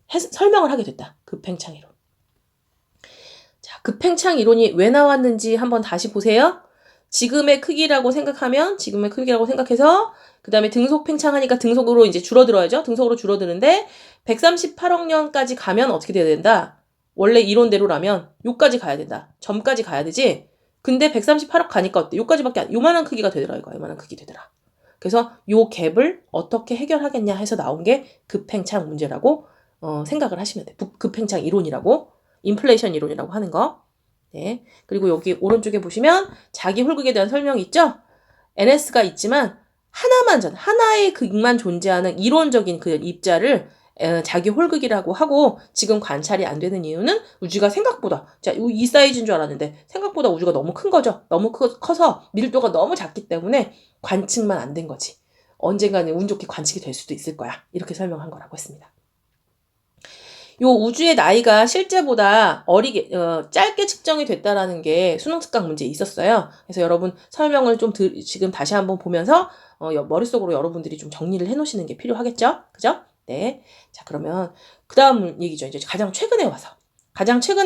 Speaker 1: 설명을 하게 됐다. 급팽창 이론. 자, 급팽창 이론이 왜 나왔는지 한번 다시 보세요. 지금의 크기라고 생각해서 그 다음에 등속 팽창하니까 등속으로 이제 줄어들어야죠. 등속으로 줄어드는데 138억 년까지 가면 어떻게 돼야 된다? 원래 이론대로라면 요까지 가야 된다. 점까지 가야 되지. 근데 138억 가니까 어때? 요만한 크기가 되더라 이거. 요만한 크기 되더라. 그래서 요 갭을 어떻게 해결하겠냐 해서 나온 게 급팽창 문제라고 생각을 하시면 돼. 급팽창 이론이라고. 인플레이션 이론이라고 하는 거. 네. 그리고 여기 오른쪽에 보시면 자기 홀극에 대한 설명이 있죠? NS가 있지만 하나의 극만 존재하는 이론적인 그 입자를 자기 홀극이라고 하고 지금 관찰이 안 되는 이유는 우주가 생각보다 이 사이즈인 줄 알았는데 생각보다 우주가 너무 큰 거죠. 너무 커서 밀도가 너무 작기 때문에 관측만 안 된 거지. 언젠가는 운 좋게 관측이 될 수도 있을 거야. 이렇게 설명한 거라고 했습니다. 요 우주의 나이가 실제보다 짧게 측정이 됐다라는 게 수능 특강 문제에 있었어요. 그래서 여러분 설명을 좀 지금 다시 한번 보면서 머릿속으로 여러분들이 좀 정리를 해놓으시는 게 필요하겠죠? 그죠? 네. 자, 그러면 그 다음 얘기죠. 이제 가장 최근에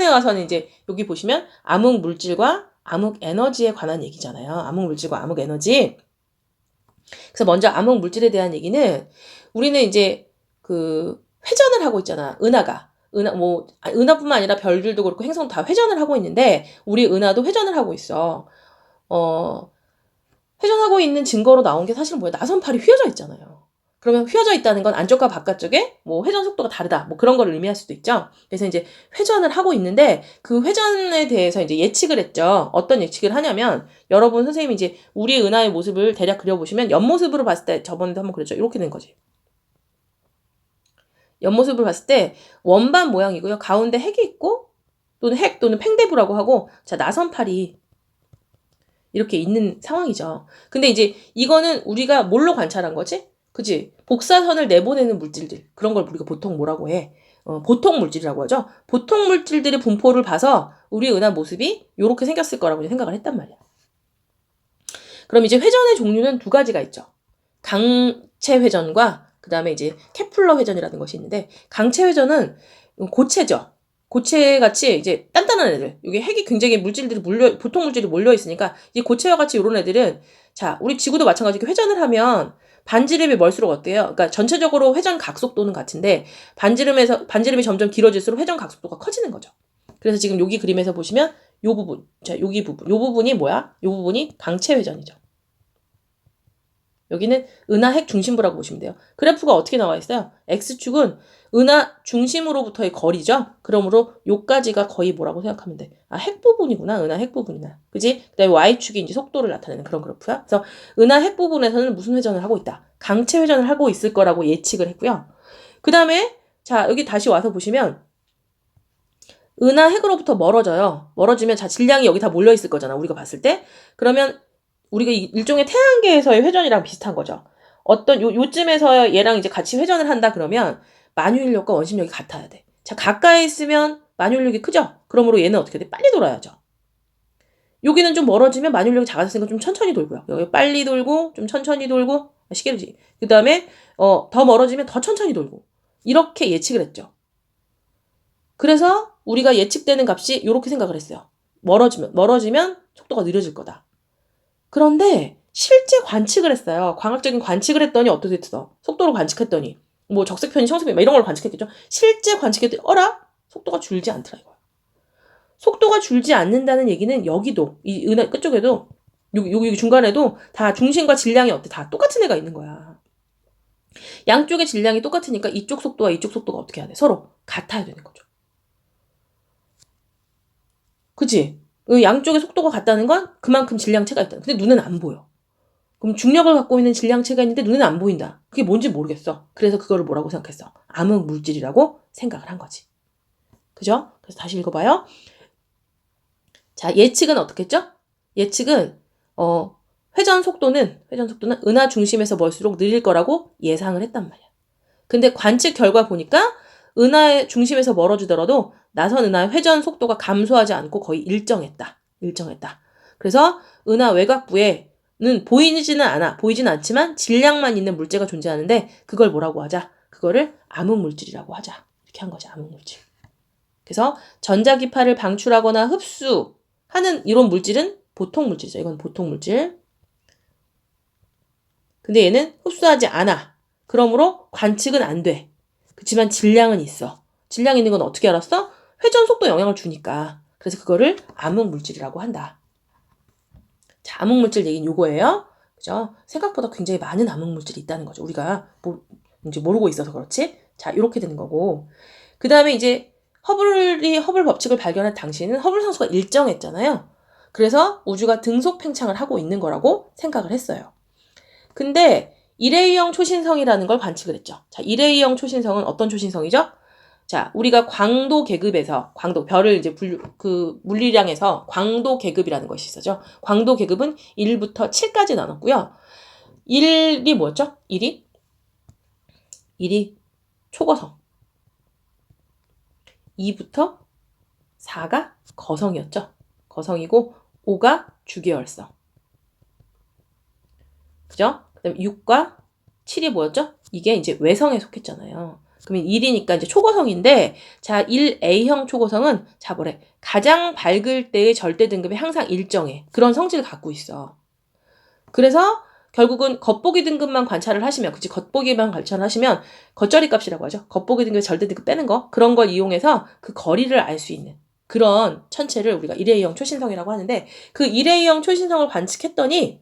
Speaker 1: 와서는 이제 여기 보시면 암흑 물질과 암흑 에너지에 관한 얘기잖아요. 암흑 물질과 암흑 에너지. 그래서 먼저 암흑 물질에 대한 얘기는 우리는 이제 그 회전을 하고 있잖아. 은하뿐만 아니라 별들도 그렇고 행성도 다 회전을 하고 있는데 우리 은하도 회전을 하고 있어. 회전하고 있는 증거로 나온 게 사실은 뭐야? 나선팔이 휘어져 있잖아요. 그러면 휘어져 있다는 건 안쪽과 바깥쪽에 뭐 회전 속도가 다르다. 뭐 그런 걸 의미할 수도 있죠. 그래서 이제 회전을 하고 있는데 그 회전에 대해서 이제 예측을 했죠. 어떤 예측을 하냐면 여러분 선생님이 이제 우리 은하의 모습을 대략 그려보시면 옆모습으로 봤을 때 저번에도 한번 그랬죠. 이렇게 된 거지. 옆모습을 봤을 때 원반 모양이고요. 가운데 핵이 있고 또는 팽대부라고 하고 자 나선팔이 이렇게 있는 상황이죠. 근데 이제 이거는 우리가 뭘로 관찰한 거지? 그지? 복사선을 내보내는 물질들 그런 걸 우리가 보통 뭐라고 해? 보통 물질이라고 하죠. 보통 물질들의 분포를 봐서 우리 은하 모습이 이렇게 생겼을 거라고 생각을 했단 말이야. 그럼 이제 회전의 종류는 두 가지가 있죠. 강체 회전과 그 다음에 이제 케플러 회전이라는 것이 있는데 강체 회전은 고체죠. 고체같이 이제 단단한 애들. 여기 핵이 굉장히 보통 물질이 몰려 있으니까 이 고체와 같이 이런 애들은 자, 우리 지구도 마찬가지로 회전을 하면 반지름이 멀수록 어때요? 그러니까 전체적으로 회전 각속도는 같은데 반지름이 점점 길어질수록 회전 각속도가 커지는 거죠. 그래서 지금 여기 그림에서 보시면 요 부분이 뭐야? 요 부분이 강체 회전이죠. 여기는 은하 핵 중심부라고 보시면 돼요. 그래프가 어떻게 나와 있어요? X축은 은하 중심으로부터의 거리죠. 그러므로 요까지가 거의 뭐라고 생각하면 돼? 핵 부분이구나. 은하 핵 부분이나. 그지? 그다음에 Y축이 이제 속도를 나타내는 그런 그래프야. 그래서 은하 핵 부분에서는 무슨 회전을 하고 있다? 강체 회전을 하고 있을 거라고 예측을 했고요. 그다음에 자, 여기 다시 와서 보시면 은하 핵으로부터 멀어져요. 멀어지면 자, 질량이 여기 다 몰려 있을 거잖아. 우리가 봤을 때. 그러면 우리가 일종의 태양계에서의 회전이랑 비슷한 거죠. 요쯤에서 얘랑 이제 같이 회전을 한다 그러면 만유인력과 원심력이 같아야 돼. 자, 가까이 있으면 만유인력이 크죠? 그러므로 얘는 어떻게 돼? 빨리 돌아야죠. 여기는 좀 멀어지면 만유인력이 작아졌으니까 좀 천천히 돌고요. 여기 빨리 돌고 좀 천천히 돌고 시계로지. 그 다음에 더 멀어지면 더 천천히 돌고 이렇게 예측을 했죠. 그래서 우리가 예측되는 값이 이렇게 생각을 했어요. 멀어지면 속도가 느려질 거다. 그런데 실제 관측을 했어요. 광학적인 관측을 했더니 어떻게 됐어? 속도를 관측했더니 뭐 적색편이 청색편이 이런 걸 관측했겠죠. 실제 관측했더니 어라? 속도가 줄지 않더라 이거야. 속도가 줄지 않는다는 얘기는 여기도 이 은하 끝쪽에도 여기 중간에도 다 중심과 질량이 어때? 다 똑같은 애가 있는 거야. 양쪽의 질량이 똑같으니까 이쪽 속도와 이쪽 속도가 어떻게 해야 돼? 서로 같아야 되는 거죠. 그치? 양쪽의 속도가 같다는 건 그만큼 질량체가 있다. 근데 눈에는 안 보여. 그럼 중력을 갖고 있는 질량체가 있는데 눈에는 안 보인다. 그게 뭔지 모르겠어. 그래서 그거를 뭐라고 생각했어? 암흑 물질이라고 생각을 한 거지. 그죠? 그래서 다시 읽어봐요. 자, 예측은 어떻게 했죠? 예측은 회전 속도는 은하 중심에서 멀수록 느릴 거라고 예상을 했단 말이야. 근데 관측 결과 보니까 은하의 중심에서 멀어지더라도 나선 은하의 회전 속도가 감소하지 않고 거의 일정했다. 그래서 은하 외곽부에는 보이지는 않지만 질량만 있는 물체가 존재하는데 그걸 뭐라고 하자? 그거를 암흑 물질이라고 하자. 이렇게 한 거지, 암흑 물질. 그래서 전자기파를 방출하거나 흡수하는 이런 물질은 보통 물질이죠. 이건 보통 물질. 근데 얘는 흡수하지 않아. 그러므로 관측은 안 돼. 그렇지만 질량은 있어. 질량 있는 건 어떻게 알았어? 회전 속도 영향을 주니까. 그래서 그거를 암흑 물질이라고 한다. 자, 암흑 물질 얘기는 요거예요. 그죠? 생각보다 굉장히 많은 암흑 물질이 있다는 거죠. 우리가 이제 모르고 있어서 그렇지. 자, 이렇게 되는 거고. 그 다음에 이제 허블 법칙을 발견한 당시에는 허블 상수가 일정했잖아요. 그래서 우주가 등속 팽창을 하고 있는 거라고 생각을 했어요. 근데 일회용 초신성이라는 걸 관측을 했죠. 자, 일회용 초신성은 어떤 초신성이죠? 자, 우리가 광도 계급에서 별을 이제 물리량에서 광도 계급이라는 것이 있었죠. 광도 계급은 1부터 7까지 나눴고요. 1이 뭐였죠? 1이 초거성. 2부터 4가 거성이었죠. 거성이고 5가 주계열성. 그죠? 그다음에 6과 7이 뭐였죠? 이게 이제 외성에 속했잖아요. 그러면 1이니까 이제 초고성인데, 자, 1A형 초고성은, 자, 가장 밝을 때의 절대 등급이 항상 일정해. 그런 성질을 갖고 있어. 그래서 결국은 겉보기 등급만 관찰을 하시면, 겉보기만 관찰을 하시면, 겉절이 값이라고 하죠. 겉보기 등급의 절대 등급 빼는 거. 그런 걸 이용해서 그 거리를 알 수 있는 그런 천체를 우리가 1A형 초신성이라고 하는데, 그 1A형 초신성을 관측했더니,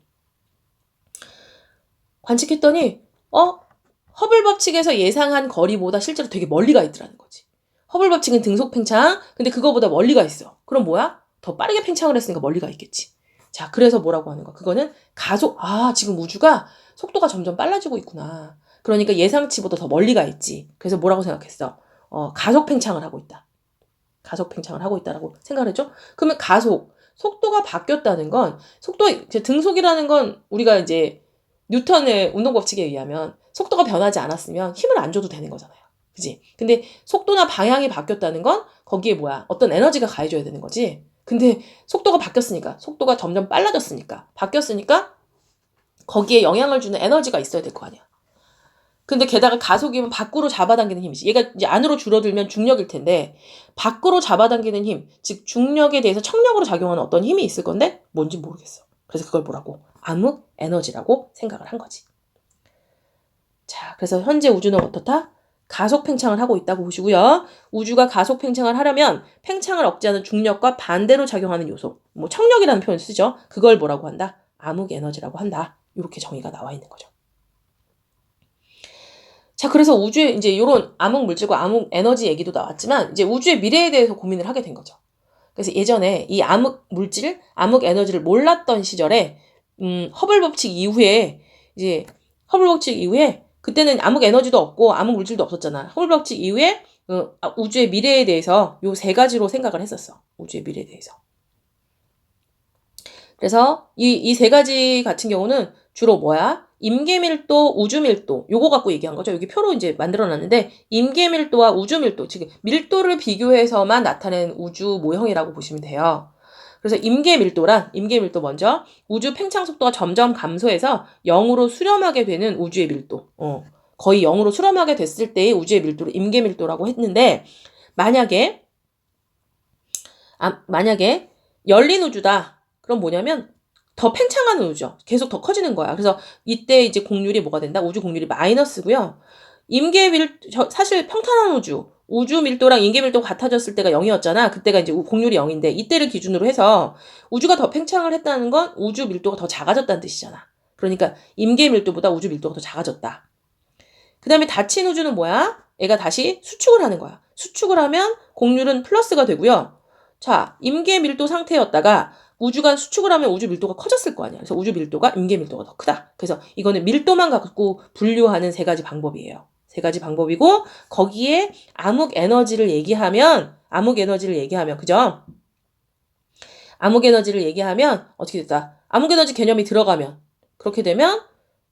Speaker 1: 허블 법칙에서 예상한 거리보다 실제로 되게 멀리 가 있더라는 거지. 허블 법칙은 등속 팽창, 근데 그거보다 멀리 가 있어. 그럼 뭐야? 더 빠르게 팽창을 했으니까 멀리 가 있겠지. 자, 그래서 뭐라고 하는 거야? 그거는 지금 우주가 속도가 점점 빨라지고 있구나. 그러니까 예상치보다 더 멀리 가 있지. 그래서 뭐라고 생각했어? 가속 팽창을 하고 있다. 가속 팽창을 하고 있다라고 생각을 했죠? 그러면 속도가 바뀌었다는 건, 등속이라는 건 우리가 이제 뉴턴의 운동법칙에 의하면 속도가 변하지 않았으면 힘을 안 줘도 되는 거잖아요. 그지? 근데 속도나 방향이 바뀌었다는 건 거기에 어떤 에너지가 가해줘야 되는 거지. 근데 속도가 바뀌었으니까, 속도가 점점 빨라졌으니까, 바뀌었으니까 거기에 영향을 주는 에너지가 있어야 될 거 아니야. 근데 게다가 가속이면 밖으로 잡아당기는 힘이지. 얘가 이제 안으로 줄어들면 중력일 텐데, 밖으로 잡아당기는 힘, 즉 중력에 대해서 청력으로 작용하는 어떤 힘이 있을 건데 뭔지 모르겠어. 그래서 그걸 뭐라고? 암흑 에너지라고 생각을 한 거지. 자, 그래서 현재 우주는 어떻다? 가속 팽창을 하고 있다고 보시고요. 우주가 가속 팽창을 하려면 팽창을 억제하는 중력과 반대로 작용하는 요소, 청력이라는 표현을 쓰죠. 그걸 뭐라고 한다? 암흑 에너지라고 한다. 이렇게 정의가 나와 있는 거죠. 자, 그래서 우주에 이제 이런 암흑 물질과 암흑 에너지 얘기도 나왔지만 이제 우주의 미래에 대해서 고민을 하게 된 거죠. 그래서 예전에 이 암흑 물질, 암흑 에너지를 몰랐던 시절에 허블 법칙 이후에 그때는 암흑 에너지도 없고 암흑 물질도 없었잖아. 허블 법칙 이후에 우주의 미래에 대해서 요 세 가지로 생각을 했었어. 우주의 미래에 대해서. 그래서 이 세 가지 같은 경우는 주로 뭐야? 임계밀도, 우주밀도 요거 갖고 얘기한 거죠. 여기 표로 이제 만들어놨는데 임계밀도와 우주밀도, 즉 밀도를 비교해서만 나타낸 우주 모형이라고 보시면 돼요. 그래서 임계밀도 먼저 우주 팽창 속도가 점점 감소해서 0으로 수렴하게 되는 우주의 밀도. 거의 0으로 수렴하게 됐을 때의 우주의 밀도를 임계밀도라고 했는데 만약에 열린 우주다. 그럼 뭐냐면 더 팽창하는 우주죠. 계속 더 커지는 거야. 그래서 이때 이제 공률이 뭐가 된다? 우주 공률이 마이너스고요. 사실 평탄한 우주 밀도랑 임계 밀도가 같아졌을 때가 0이었잖아. 그때가 이제 공률이 0인데 이때를 기준으로 해서 우주가 더 팽창을 했다는 건 우주 밀도가 더 작아졌다는 뜻이잖아. 그러니까 임계 밀도보다 우주 밀도가 더 작아졌다. 그 다음에 닫힌 우주는 뭐야? 얘가 다시 수축을 하는 거야. 수축을 하면 공률은 플러스가 되고요. 자, 임계 밀도 상태였다가 우주가 수축을 하면 우주 밀도가 커졌을 거 아니야. 그래서 우주 밀도가 임계 밀도가 더 크다. 그래서 이거는 밀도만 갖고 분류하는 세 가지 방법이에요. 세 가지 방법이고 거기에 암흑 에너지를 얘기하면 그죠? 암흑 에너지를 얘기하면 어떻게 됐다? 암흑 에너지 개념이 들어가면 그렇게 되면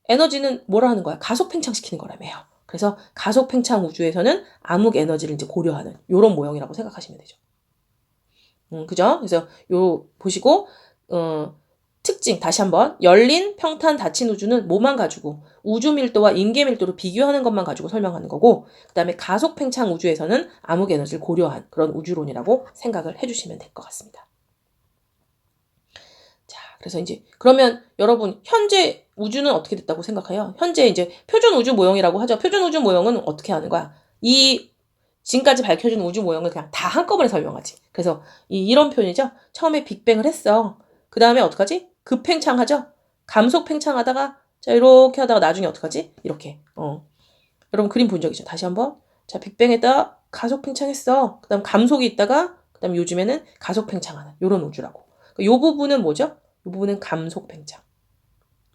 Speaker 1: 에너지는 뭐라 하는 거야? 가속 팽창시키는 거라며요. 그래서 가속 팽창 우주에서는 암흑 에너지를 이제 고려하는 요런 모형이라고 생각하시면 되죠. 그죠? 그래서 요 보시고 특징 다시 한번 열린 평탄 닫힌 우주는 뭐만 가지고 우주 밀도와 임계 밀도를 비교하는 것만 가지고 설명하는 거고 그다음에 가속 팽창 우주에서는 암흑 에너지를 고려한 그런 우주론이라고 생각을 해주시면 될 것 같습니다. 자, 그래서 이제 그러면 여러분 현재 우주는 어떻게 됐다고 생각해요? 현재 이제 표준 우주 모형이라고 하죠. 표준 우주 모형은 어떻게 하는 거야? 지금까지 밝혀진 우주 모형을 그냥 다 한꺼번에 설명하지. 그래서 이런 표현이죠. 처음에 빅뱅을 했어. 그 다음에 어떡하지? 급팽창하죠? 감속 팽창하다가 자 이렇게 하다가 나중에 어떡하지? 이렇게. 여러분 그림 본 적 있죠? 다시 한번. 자 빅뱅에다가 가속 팽창했어. 그 다음 감속이 있다가 그 다음 요즘에는 가속 팽창하는 요런 우주라고. 요 부분은 뭐죠? 요 부분은 감속 팽창.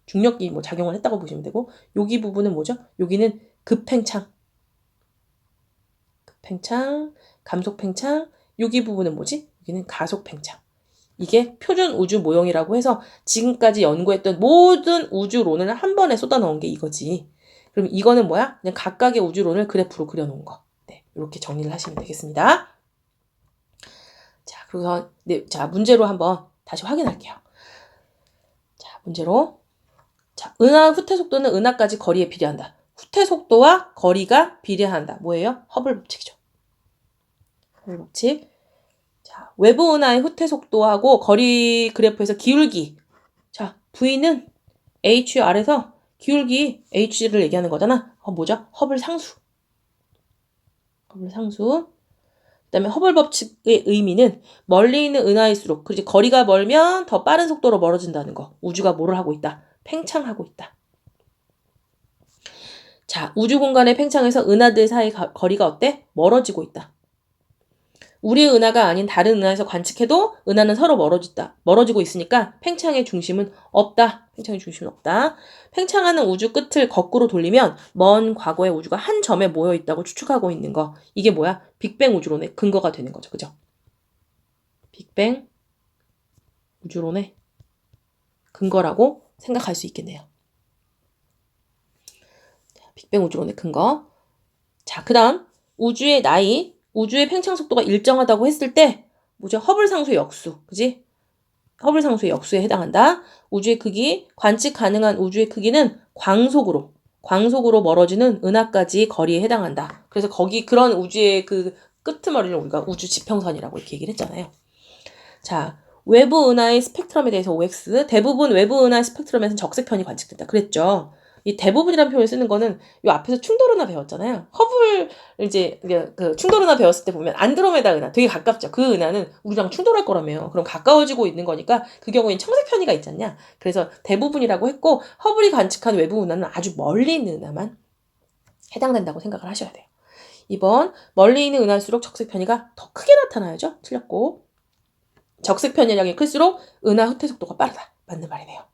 Speaker 1: 중력이 뭐 작용을 했다고 보시면 되고 여기 부분은 뭐죠? 여기는 급팽창. 팽창, 감속 팽창, 여기 부분은 뭐지? 여기는 가속 팽창. 이게 표준 우주 모형이라고 해서 지금까지 연구했던 모든 우주론을 한 번에 쏟아넣은 게 이거지. 그럼 이거는 뭐야? 그냥 각각의 우주론을 그래프로 그려놓은 거. 네, 이렇게 정리를 하시면 되겠습니다. 자, 그래서 자 문제로 한번 다시 확인할게요. 자, 문제로 자, 은하 후퇴 속도는 은하까지 거리에 비례한다. 후퇴 속도와 거리가 비례한다. 뭐예요? 허블 법칙이죠. 허블 법칙. 자, 외부 은하의 후퇴 속도하고 거리 그래프에서 기울기. 자, V는 HR에서 기울기 H를 얘기하는 거잖아. 뭐죠? 허블 상수. 허블 상수. 그다음에 허블 법칙의 의미는 멀리 있는 은하일수록 그렇지 거리가 멀면 더 빠른 속도로 멀어진다는 거. 우주가 뭐를 하고 있다? 팽창하고 있다. 자, 우주 공간의 팽창에서 은하들 사이 거리가 어때? 멀어지고 있다. 우리의 은하가 아닌 다른 은하에서 관측해도 은하는 서로 멀어지고 있으니까 팽창의 중심은 없다. 팽창의 중심은 없다. 팽창하는 우주 끝을 거꾸로 돌리면 먼 과거의 우주가 한 점에 모여 있다고 추측하고 있는 거. 이게 뭐야? 빅뱅 우주론의 근거가 되는 거죠. 그죠? 빅뱅 우주론의 근거라고 생각할 수 있겠네요. 빅뱅 우주론의 근거. 자, 그 다음 우주의 나이, 우주의 팽창 속도가 일정하다고 했을 때 뭐죠? 허블 상수의 역수, 그지? 허블 상수의 역수에 해당한다. 우주의 크기, 관측 가능한 우주의 크기는 광속으로 멀어지는 은하까지 거리에 해당한다. 그래서 그런 우주의 그 끄트머리를 우리가 우주 지평선이라고 이렇게 얘기를 했잖아요. 자, 외부 은하의 스펙트럼에 대해서 OX, 대부분 외부 은하의 스펙트럼에서는 적색편이 관측된다. 그랬죠. 이 대부분이라는 표현을 쓰는 거는 요 앞에서 충돌은하 배웠잖아요. 허블 이제 그 충돌은하 배웠을 때 보면 안드로메다 은하 되게 가깝죠. 그 은하는 우리랑 충돌할 거라며요. 그럼 가까워지고 있는 거니까 그 경우엔 청색편이가 있지 않냐. 그래서 대부분이라고 했고 허블이 관측한 외부 은하는 아주 멀리 있는 은하만 해당된다고 생각을 하셔야 돼요. 2번 멀리 있는 은하일수록 적색편이가 더 크게 나타나야죠. 틀렸고 적색편이량이 클수록 은하 후퇴 속도가 빠르다. 맞는 말이네요.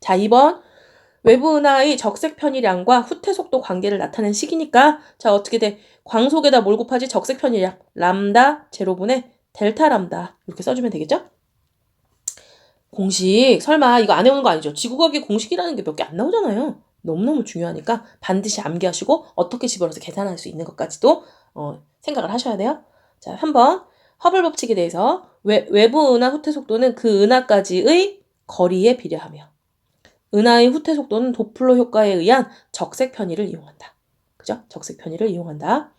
Speaker 1: 자, 2번 외부 은하의 적색 편이량과 후퇴 속도 관계를 나타낸 식이니까 자 어떻게 돼? 광속에다 뭘 곱하지? 적색 편이량 람다 제로분의 델타 람다 이렇게 써주면 되겠죠? 공식 설마 이거 안 외우는 거 아니죠? 지구과학의 공식이라는 게 몇 개 안 나오잖아요. 너무너무 중요하니까 반드시 암기하시고 어떻게 집어넣어서 계산할 수 있는 것까지도 생각을 하셔야 돼요. 자, 한번 허블 법칙에 대해서 외부 은하 후퇴 속도는 그 은하까지의 거리에 비례하며 은하의 후퇴 속도는 도플러 효과에 의한 적색 편의를 이용한다. 그죠? 적색 편의를 이용한다.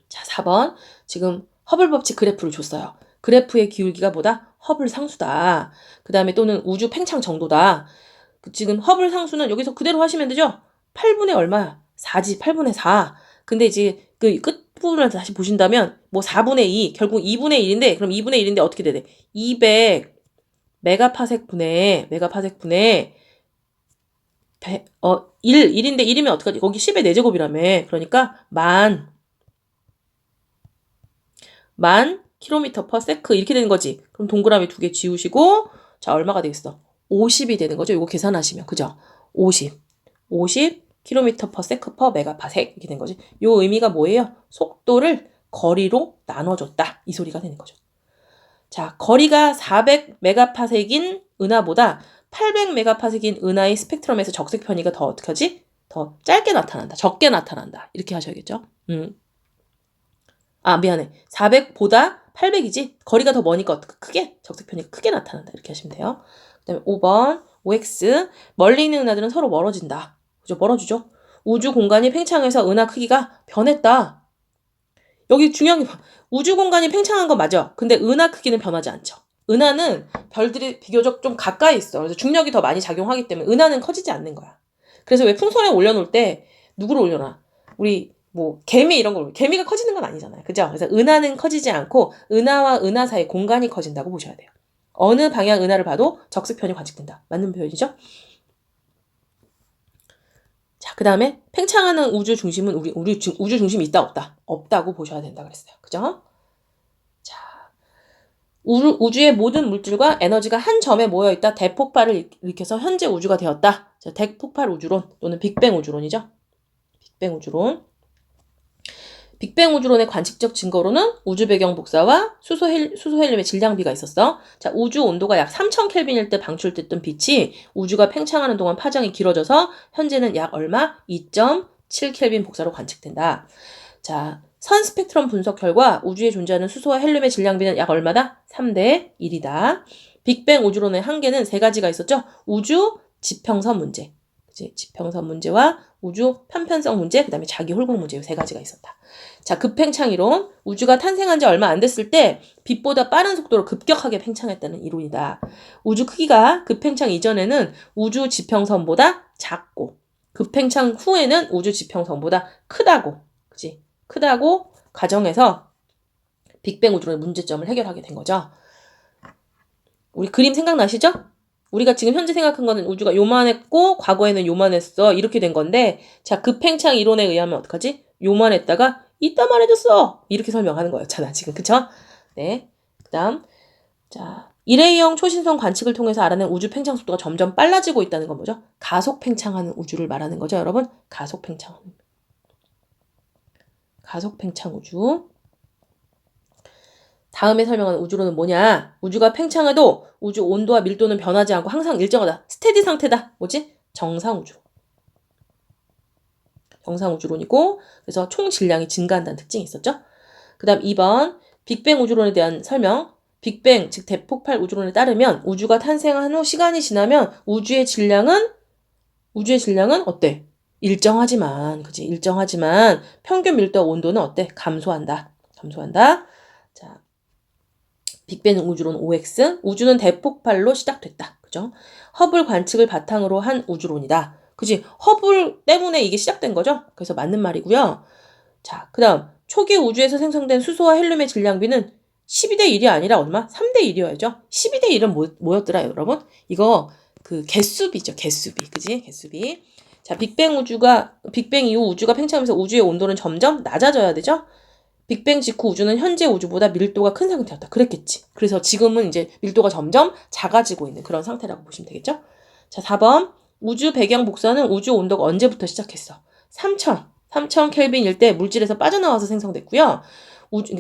Speaker 1: 자, 4번. 지금 허블 법칙 그래프를 줬어요. 그래프의 기울기가 뭐다? 허블 상수다. 그 다음에 또는 우주 팽창 정도다. 지금 허블 상수는 여기서 그대로 하시면 되죠? 8분의 얼마야? 4지, 8분의 4. 근데 이제 그 끝부분을 다시 보신다면 뭐 4분의 2, 결국 2분의 1인데 그럼 2분의 1인데 어떻게 되네? 200 메가파섹 분의 1인데 1이면 어떡하지? 거기 10의 4제곱이라며. 그러니까 만 킬로미터 퍼 세크 이렇게 되는 거지. 그럼 동그라미 2개 지우시고 자 얼마가 되겠어? 50이 되는 거죠. 이거 계산하시면 그죠? 50 킬로미터 퍼 세크 퍼 메가파섹 이렇게 된 거지. 요 의미가 뭐예요? 속도를 거리로 나눠줬다. 이 소리가 되는 거죠. 자, 거리가 400 메가파섹인 은하보다 800 메가파섹인 은하의 스펙트럼에서 적색 편의가 더 어떻게 하지? 더 짧게 나타난다. 적게 나타난다. 이렇게 하셔야겠죠? 아, 미안해. 400보다 800이지? 거리가 더 머니까 크게, 적색 편의가 크게 나타난다. 이렇게 하시면 돼요. 그 다음에 5번, OX. 멀리 있는 은하들은 서로 멀어진다. 그죠? 멀어지죠? 우주 공간이 팽창해서 은하 크기가 변했다. 여기 중요한 게 우주 공간이 팽창한 건 맞아. 근데 은하 크기는 변하지 않죠. 은하는 별들이 비교적 좀 가까이 있어. 그래서 중력이 더 많이 작용하기 때문에 은하는 커지지 않는 거야. 그래서 왜 풍선에 올려놓을 때 누구를 올려놔? 우리 뭐 개미 이런 걸 개미가 커지는 건 아니잖아요. 그죠? 그래서 은하는 커지지 않고 은하와 은하 사이 공간이 커진다고 보셔야 돼요. 어느 방향 은하를 봐도 적색편이 관측된다. 맞는 표현이죠? 자, 그 다음에 팽창하는 우주 중심은 우주 중심이 있다 없다? 없다고 보셔야 된다 그랬어요. 그죠? 자, 우주의 모든 물질과 에너지가 한 점에 모여있다 대폭발을 일으켜서 현재 우주가 되었다. 자, 대폭발 우주론 또는 빅뱅 우주론이죠. 빅뱅 우주론. 빅뱅 우주론의 관측적 증거로는 우주 배경 복사와 수소 헬륨의 질량비가 있었어. 자, 우주 온도가 약 3000켈빈일 때 방출됐던 빛이 우주가 팽창하는 동안 파장이 길어져서 현재는 약 얼마? 2.7켈빈 복사로 관측된다. 자, 선 스펙트럼 분석 결과 우주에 존재하는 수소와 헬륨의 질량비는 약 얼마다? 3대 1이다. 빅뱅 우주론의 한계는 세 가지가 있었죠. 우주 지평선 문제. 지평선 문제와 우주 편편성 문제, 그 다음에 자기 홀공 문제 세 가지가 있었다. 자, 급팽창이론. 우주가 탄생한 지 얼마 안 됐을 때 빛보다 빠른 속도로 급격하게 팽창했다는 이론이다. 우주 크기가 급팽창 이전에는 우주 지평선보다 작고 급팽창 후에는 우주 지평선보다 크다고, 그치? 크다고 가정해서 빅뱅 우주론의 문제점을 해결하게 된 거죠. 우리 그림 생각나시죠? 우리가 지금 현재 생각한 거는 우주가 요만했고 과거에는 요만했어. 이렇게 된 건데 자, 급팽창 이론에 의하면 어떡하지? 요만했다가 이따만해졌어. 이렇게 설명하는 거였잖아. 지금. 그쵸? 네. 그 다음 자, 일회용 초신성 관측을 통해서 알아낸 우주 팽창 속도가 점점 빨라지고 있다는 건 뭐죠? 가속 팽창하는 우주를 말하는 거죠. 여러분. 가속 팽창 우주. 다음에 설명하는 우주론은 뭐냐? 우주가 팽창해도 우주 온도와 밀도는 변하지 않고 항상 일정하다. 스테디 상태다. 뭐지? 정상우주론이고 그래서 총 질량이 증가한다는 특징이 있었죠. 그 다음 2번 빅뱅 우주론에 대한 설명. 빅뱅, 즉 대폭발 우주론에 따르면 우주가 탄생한 후 시간이 지나면 우주의 질량은 어때? 일정하지만 평균 밀도와 온도는 어때? 감소한다. 자, 빅뱅 우주론 OX. 우주는 대폭발로 시작됐다. 그죠? 허블 관측을 바탕으로 한 우주론이다. 그지? 허블 때문에 이게 시작된 거죠? 그래서 맞는 말이고요. 자, 그 다음 초기 우주에서 생성된 수소와 헬륨의 질량비는 12대 1이 아니라 얼마? 3대 1이어야죠. 12대 1은 뭐였더라, 여러분? 이거 그 개수비죠. 개수비. 그지? 개수비. 자, 빅뱅 이후 우주가 팽창하면서 우주의 온도는 점점 낮아져야 되죠? 빅뱅 직후 우주는 현재 우주보다 밀도가 큰 상태였다. 그랬겠지. 그래서 지금은 이제 밀도가 점점 작아지고 있는 그런 상태라고 보시면 되겠죠? 자, 4번. 우주 배경 복사는 우주 온도가 언제부터 시작했어? 3000 켈빈일 때 물질에서 빠져나와서 생성됐고요.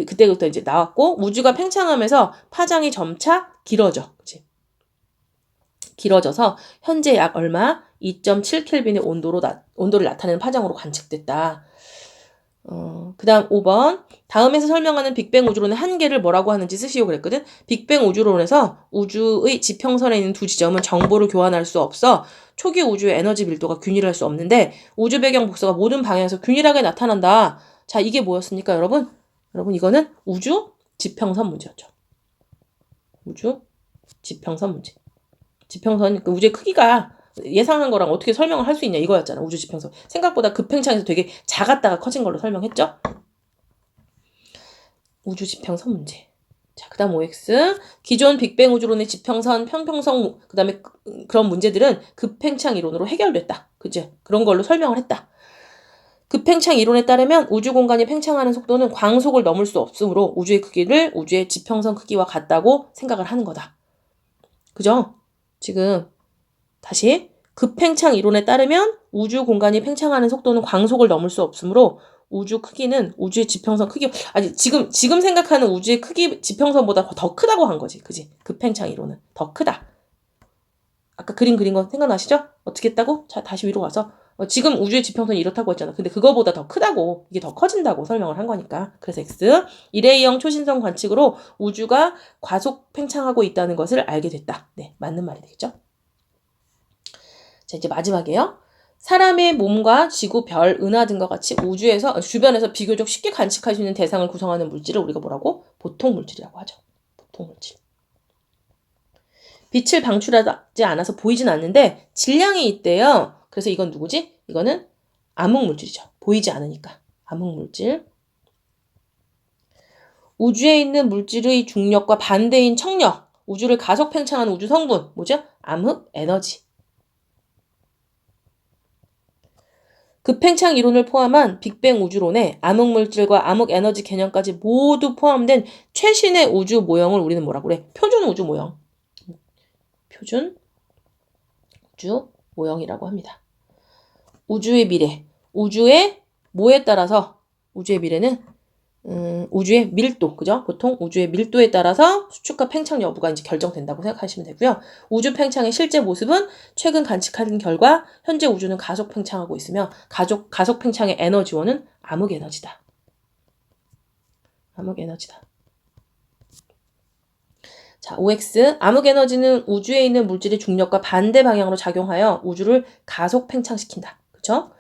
Speaker 1: 그때부터 이제 나왔고 우주가 팽창하면서 파장이 점차 길어져. 그치? 길어져서 현재 약 얼마? 2.7켈빈의 온도를 나타내는 파장으로 관측됐다. 그 다음 5번. 다음에서 설명하는 빅뱅 우주론의 한계를 뭐라고 하는지 쓰시오 그랬거든. 빅뱅 우주론에서 우주의 지평선에 있는 두 지점은 정보를 교환할 수 없어 초기 우주의 에너지 밀도가 균일할 수 없는데 우주 배경 복사가 모든 방향에서 균일하게 나타난다. 자, 이게 뭐였습니까, 여러분? 여러분, 이거는 우주 지평선 문제였죠. 우주 지평선 문제. 지평선, 그 우주의 크기가 예상한 거랑 어떻게 설명을 할 수 있냐 이거였잖아. 우주 지평선. 생각보다 급팽창에서 되게 작았다가 커진 걸로 설명했죠. 우주 지평선 문제. 자, 그 다음 OX. 기존 빅뱅 우주론의 지평선, 평평선, 그 다음에 그런 문제들은 급팽창 이론으로 해결됐다. 그치? 그런 걸로 설명을 했다. 급팽창 이론에 따르면 우주 공간이 팽창하는 속도는 광속을 넘을 수 없으므로 우주의 크기를 우주의 지평선 크기와 같다고 생각을 하는 거다. 그죠? 지금 다시 급팽창 이론에 따르면 우주 공간이 팽창하는 속도는 광속을 넘을 수 없으므로 우주 크기는 우주의 지평선 크기 아니 지금 생각하는 우주의 크기 지평선보다 더 크다고 한 거지. 그지? 급팽창 이론은 더 크다. 아까 그림 그린 거 생각나시죠? 어떻게 했다고? 자, 다시 위로 가서 지금 우주의 지평선이 이렇다고 했잖아. 근데 그거보다 더 크다고, 이게 더 커진다고 설명을 한 거니까. 그래서 X. 이레이형 초신성 관측으로 우주가 과속 팽창하고 있다는 것을 알게 됐다. 네, 맞는 말이 되겠죠? 자, 이제 마지막이에요. 사람의 몸과 지구, 별, 은하 등과 같이 우주에서 주변에서 비교적 쉽게 관측할 수 있는 대상을 구성하는 물질을 우리가 뭐라고? 보통 물질이라고 하죠. 보통 물질. 빛을 방출하지 않아서 보이진 않는데 질량이 있대요. 그래서 이건 누구지? 이거는 암흑물질이죠. 보이지 않으니까. 암흑물질. 우주에 있는 물질의 중력과 반대인 청력. 우주를 가속 팽창하는 우주 성분. 뭐죠? 암흑 에너지. 급팽창 이론을 포함한 빅뱅 우주론에 암흑물질과 암흑에너지 개념까지 모두 포함된 최신의 우주 모형을 우리는 뭐라고 그래? 표준 우주 모형. 표준 우주 모형이라고 합니다. 우주의 미래. 우주의 뭐에 따라서 우주의 미래는 우주의 밀도, 그죠? 보통 우주의 밀도에 따라서 수축과 팽창 여부가 이제 결정된다고 생각하시면 되고요. 우주 팽창의 실제 모습은 최근 관측한 결과 현재 우주는 가속 팽창하고 있으며 가속 팽창의 에너지원은 암흑 에너지다. 암흑 에너지다. 자, OX. 암흑 에너지는 우주에 있는 물질의 중력과 반대 방향으로 작용하여 우주를 가속 팽창시킨다. 그렇죠?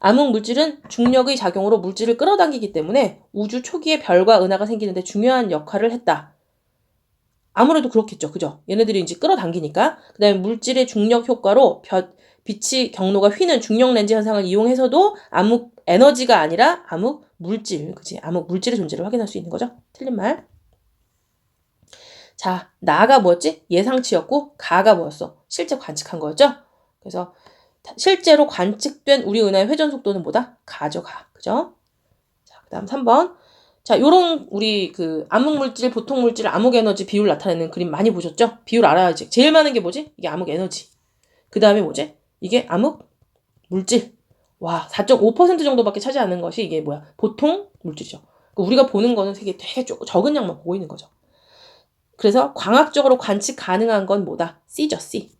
Speaker 1: 암흑 물질은 중력의 작용으로 물질을 끌어당기기 때문에 우주 초기에 별과 은하가 생기는데 중요한 역할을 했다. 아무래도 그렇겠죠. 그죠? 얘네들이 이제 끌어당기니까. 그 다음에 물질의 중력 효과로 빛의 경로가 휘는 중력 렌즈 현상을 이용해서도 암흑 에너지가 아니라 암흑 물질, 그치? 암흑 물질의 존재를 확인할 수 있는 거죠. 틀린 말. 자, 나가 뭐였지? 예상치였고 가가 뭐였어? 실제 관측한 거였죠? 그래서 실제로 관측된 우리 은하의 회전 속도는 뭐다? 가죠, 가. 그죠? 자, 그 다음 3번. 자, 요런 우리 그 암흑물질, 보통물질, 암흑에너지 비율 나타내는 그림 많이 보셨죠? 비율 알아야지. 제일 많은 게 뭐지? 이게 암흑에너지. 그 다음에 뭐지? 이게 암흑물질. 와, 4.5% 정도밖에 차지 않는 것이 이게 뭐야? 보통물질이죠. 그러니까 우리가 보는 거는 되게 적은 양만 보고 있는 거죠. 그래서 광학적으로 관측 가능한 건 뭐다? C죠, C.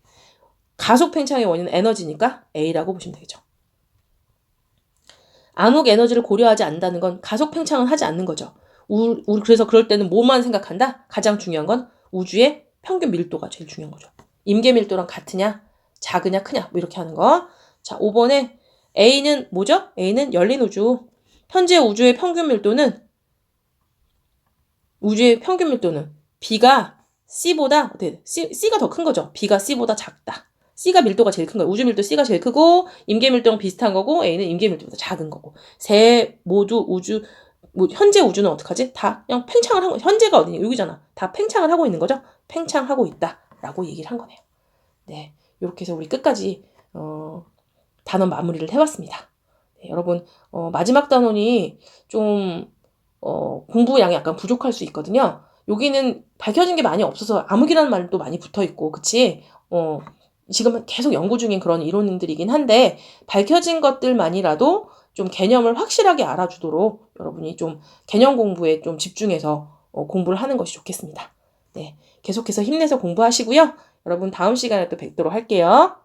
Speaker 1: 가속 팽창의 원인은 에너지니까 A라고 보시면 되겠죠. 암흑 에너지를 고려하지 않는다는 건 가속 팽창은 하지 않는 거죠. 우리 그래서 그럴 때는 뭐만 생각한다? 가장 중요한 건 우주의 평균 밀도가 제일 중요한 거죠. 임계 밀도랑 같으냐, 작으냐, 크냐 뭐 이렇게 하는 거. 자, 5번에 A는 뭐죠? A는 열린 우주. 현재 우주의 평균 밀도는 B가 C보다 C가 더 큰 거죠. B가 C보다 작다. C가 밀도가 제일 큰 거예요. 우주 밀도 C가 제일 크고 임계 밀도랑 비슷한 거고 A는 임계 밀도보다 작은 거고. 모두 현재 우주는 어떡하지? 다 그냥 팽창을 하고 현재가 어디냐? 여기잖아. 다 팽창을 하고 있는 거죠. 팽창하고 있다라고 얘기를 한 거네요. 네, 이렇게 해서 우리 끝까지 단원 마무리를 해봤습니다. 네, 여러분 마지막 단원이 좀 공부량이 약간 부족할 수 있거든요. 여기는 밝혀진 게 많이 없어서 암흑이라는 말도 많이 붙어있고, 그치? 지금 계속 연구 중인 그런 이론들이긴 한데, 밝혀진 것들만이라도 좀 개념을 확실하게 알아주도록 여러분이 좀 개념 공부에 좀 집중해서 공부를 하는 것이 좋겠습니다. 네. 계속해서 힘내서 공부하시고요. 여러분 다음 시간에 또 뵙도록 할게요.